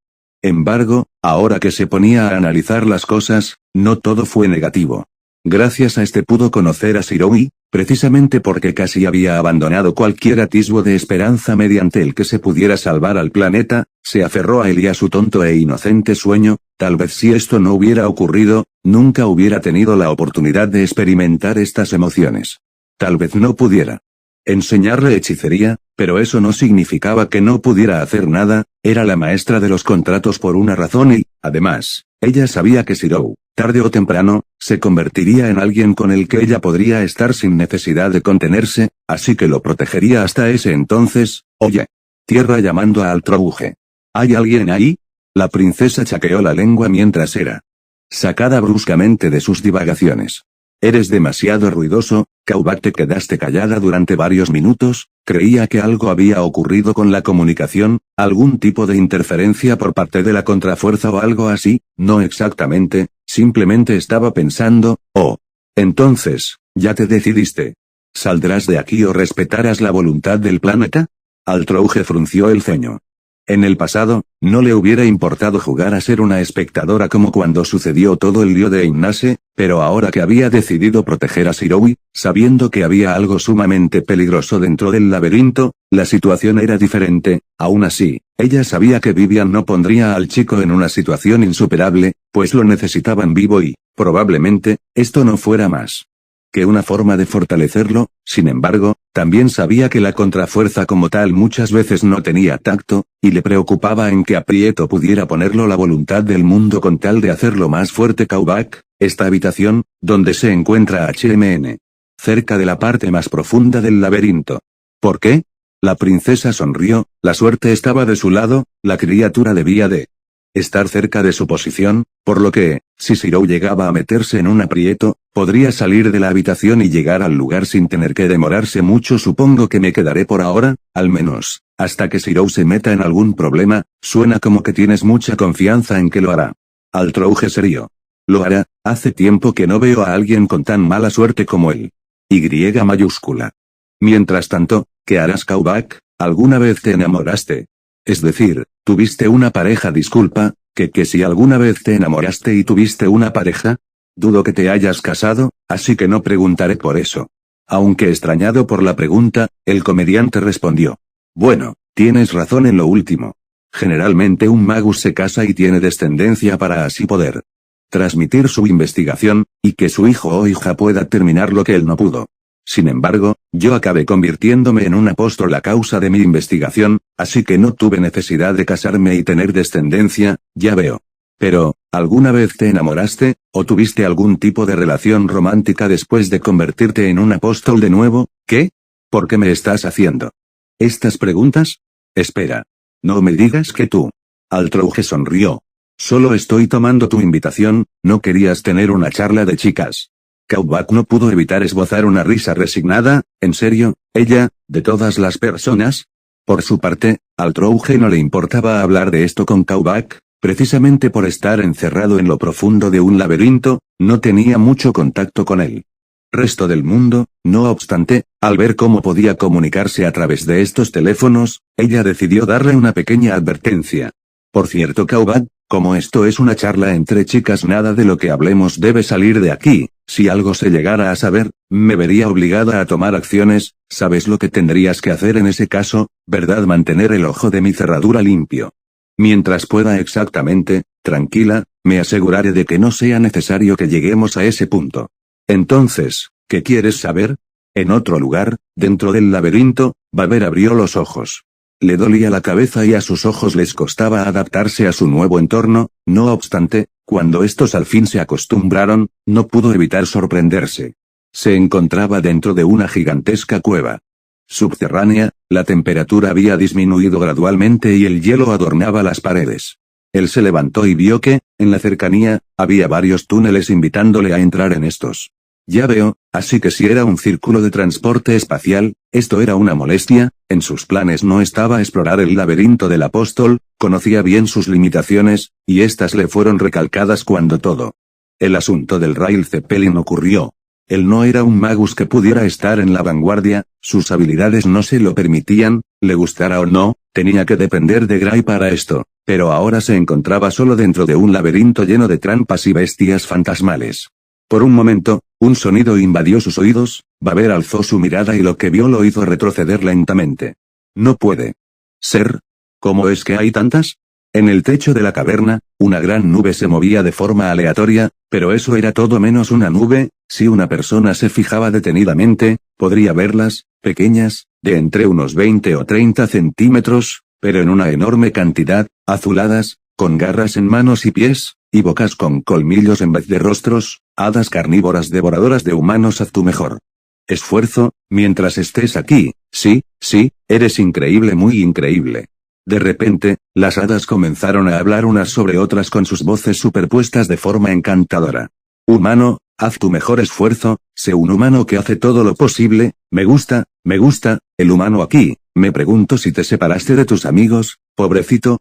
embargo, ahora que se ponía a analizar las cosas, no todo fue negativo. Gracias a este pudo conocer a Shirou y, precisamente porque casi había abandonado cualquier atisbo de esperanza mediante el que se pudiera salvar al planeta, se aferró a él y a su tonto e inocente sueño. Tal vez si esto no hubiera ocurrido, nunca hubiera tenido la oportunidad de experimentar estas emociones. Tal vez no pudiera enseñarle hechicería, pero eso no significaba que no pudiera hacer nada. Era la maestra de los contratos por una razón y, además, ella sabía que Shirou, tarde o temprano, se convertiría en alguien con el que ella podría estar sin necesidad de contenerse, así que lo protegería hasta ese entonces. Oye. Tierra llamando a Altrouge. ¿Hay alguien ahí? La princesa chaqueó la lengua mientras era sacada bruscamente de sus divagaciones. Eres demasiado ruidoso, Kaubat. Te quedaste callada durante varios minutos. Creía que algo había ocurrido con la comunicación, algún tipo de interferencia por parte de la contrafuerza o algo así. No exactamente, simplemente estaba pensando, oh. Entonces, ¿ya te decidiste? ¿Saldrás de aquí o respetarás la voluntad del planeta? Altrouge frunció el ceño. En el pasado, no le hubiera importado jugar a ser una espectadora como cuando sucedió todo el lío de Inase, pero ahora que había decidido proteger a Shiroi, sabiendo que había algo sumamente peligroso dentro del laberinto, la situación era diferente. Aún así, ella sabía que Vivian no pondría al chico en una situación insuperable, pues lo necesitaban vivo y, probablemente, esto no fuera más que una forma de fortalecerlo. Sin embargo, también sabía que la contrafuerza como tal muchas veces no tenía tacto, y le preocupaba en que aprieto pudiera ponerlo la voluntad del mundo con tal de hacerlo más fuerte. Kauback, esta habitación, donde se encuentra HMN. Cerca de la parte más profunda del laberinto. ¿Por qué? La princesa sonrió, la suerte estaba de su lado, la criatura debía de estar cerca de su posición, por lo que, si Shirou llegaba a meterse en un aprieto, podría salir de la habitación y llegar al lugar sin tener que demorarse mucho. Supongo que me quedaré por ahora, al menos, hasta que Shirou se meta en algún problema. Suena como que tienes mucha confianza en que lo hará. Altrouge serio. Lo hará, hace tiempo que no veo a alguien con tan mala suerte como él. Y mayúscula. Mientras tanto, ¿qué harás, Kauback? ¿Alguna vez te enamoraste? Es decir, ¿tuviste una pareja? Disculpa, que si alguna vez te enamoraste y tuviste una pareja. Dudo que te hayas casado, así que no preguntaré por eso. Aunque extrañado por la pregunta, el comediante respondió. Bueno, tienes razón en lo último. Generalmente un magus se casa y tiene descendencia para así poder transmitir su investigación, y que su hijo o hija pueda terminar lo que él no pudo. Sin embargo, yo acabé convirtiéndome en un apóstol a causa de mi investigación, así que no tuve necesidad de casarme y tener descendencia. Ya veo. Pero, ¿alguna vez te enamoraste, o tuviste algún tipo de relación romántica después de convertirte en un apóstol de nuevo? ¿Qué? ¿Por qué me estás haciendo estas preguntas? Espera. No me digas que tú. Altrouge sonrió. Solo estoy tomando tu invitación, ¿no querías tener una charla de chicas? Kauback no pudo evitar esbozar una risa resignada. ¿En serio, ella, de todas las personas? Por su parte, Altrouge no le importaba hablar de esto con Kauback, precisamente por estar encerrado en lo profundo de un laberinto, no tenía mucho contacto con él. Resto del mundo. No obstante, al ver cómo podía comunicarse a través de estos teléfonos, ella decidió darle una pequeña advertencia. Por cierto, Kauback, como esto es una charla entre chicas, nada de lo que hablemos debe salir de aquí. Si algo se llegara a saber, me vería obligada a tomar acciones. ¿Sabes lo que tendrías que hacer en ese caso, verdad? Mantener el ojo de mi cerradura limpio. Mientras pueda. Exactamente, tranquila, me aseguraré de que no sea necesario que lleguemos a ese punto. Entonces, ¿qué quieres saber? En otro lugar, dentro del laberinto, Baber abrió los ojos. Le dolía la cabeza y a sus ojos les costaba adaptarse a su nuevo entorno. No obstante, cuando estos al fin se acostumbraron, no pudo evitar sorprenderse. Se encontraba dentro de una gigantesca cueva subterránea. La temperatura había disminuido gradualmente y el hielo adornaba las paredes. Él se levantó y vio que, en la cercanía, había varios túneles invitándole a entrar en estos. Ya veo, así que si era un círculo de transporte espacial, esto era una molestia. En sus planes no estaba explorar el laberinto del apóstol, conocía bien sus limitaciones, y estas le fueron recalcadas cuando todo el asunto del Rail Zeppelin ocurrió. Él no era un magus que pudiera estar en la vanguardia, sus habilidades no se lo permitían, le gustara o no, tenía que depender de Gray para esto, pero ahora se encontraba solo dentro de un laberinto lleno de trampas y bestias fantasmales. Por un momento, un sonido invadió sus oídos. Baber alzó su mirada y lo que vio lo hizo retroceder lentamente. No puede ser. ¿Cómo es que hay tantas? En el techo de la caverna, una gran nube se movía de forma aleatoria, pero eso era todo menos una nube. Si una persona se fijaba detenidamente, podría verlas, pequeñas, de entre unos 20 o 30 centímetros, pero en una enorme cantidad, azuladas, con garras en manos y pies, y bocas con colmillos en vez de rostros, hadas carnívoras devoradoras de humanos. Haz tu mejor esfuerzo, mientras estés aquí. Sí, eres increíble, muy increíble. De repente, las hadas comenzaron a hablar unas sobre otras con sus voces superpuestas de forma encantadora. Humano, haz tu mejor esfuerzo, sé un humano que hace todo lo posible. Me gusta, el humano aquí. Me pregunto si te separaste de tus amigos. Pobrecito,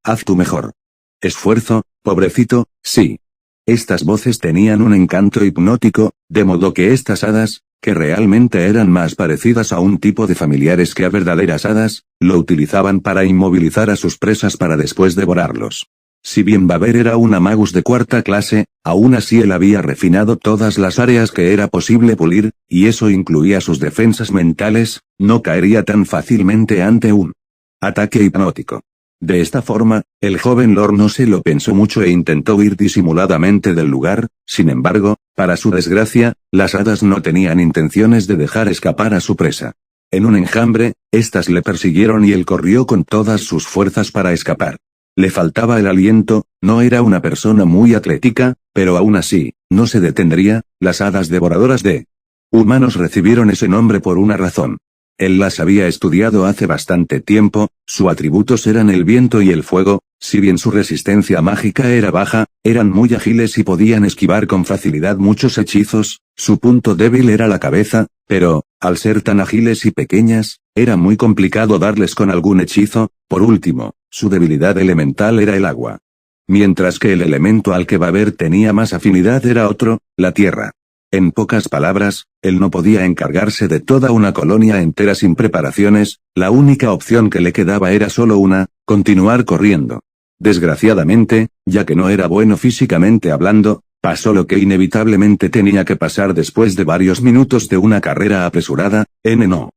haz tu mejor esfuerzo, pobrecito. Sí. Estas voces tenían un encanto hipnótico, de modo que estas hadas, que realmente eran más parecidas a un tipo de familiares que a verdaderas hadas, lo utilizaban para inmovilizar a sus presas para después devorarlos. Si bien Baber era una magus de cuarta clase, aún así él había refinado todas las áreas que era posible pulir, y eso incluía sus defensas mentales, no caería tan fácilmente ante un ataque hipnótico. De esta forma, el joven Lord no se lo pensó mucho e intentó huir disimuladamente del lugar. Sin embargo, para su desgracia, las hadas no tenían intenciones de dejar escapar a su presa. En un enjambre, estas le persiguieron y él corrió con todas sus fuerzas para escapar. Le faltaba el aliento, no era una persona muy atlética, pero aún así, no se detendría. Las hadas devoradoras de humanos recibieron ese nombre por una razón. Él las había estudiado hace bastante tiempo, sus atributos eran el viento y el fuego. Si bien su resistencia mágica era baja, eran muy ágiles y podían esquivar con facilidad muchos hechizos. Su punto débil era la cabeza, pero, al ser tan ágiles y pequeñas, era muy complicado darles con algún hechizo. Por último, su debilidad elemental era el agua. Mientras que el elemento al que Baber tenía más afinidad era otro, la tierra. En pocas palabras, él no podía encargarse de toda una colonia entera sin preparaciones. La única opción que le quedaba era solo una: continuar corriendo. Desgraciadamente, ya que no era bueno físicamente hablando, pasó lo que inevitablemente tenía que pasar después de varios minutos de una carrera apresurada. No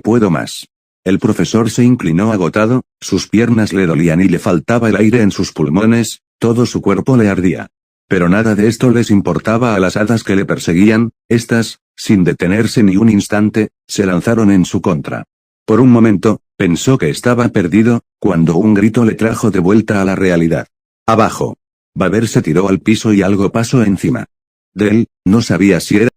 puedo más. El profesor se inclinó agotado, sus piernas le dolían y le faltaba el aire en sus pulmones, todo su cuerpo le ardía. Pero nada de esto les importaba a las hadas que le perseguían. Estas, sin detenerse ni un instante, se lanzaron en su contra. Por un momento, pensó que estaba perdido, cuando un grito le trajo de vuelta a la realidad. ¡Abajo! Baber se tiró al piso y algo pasó encima de él. No sabía si era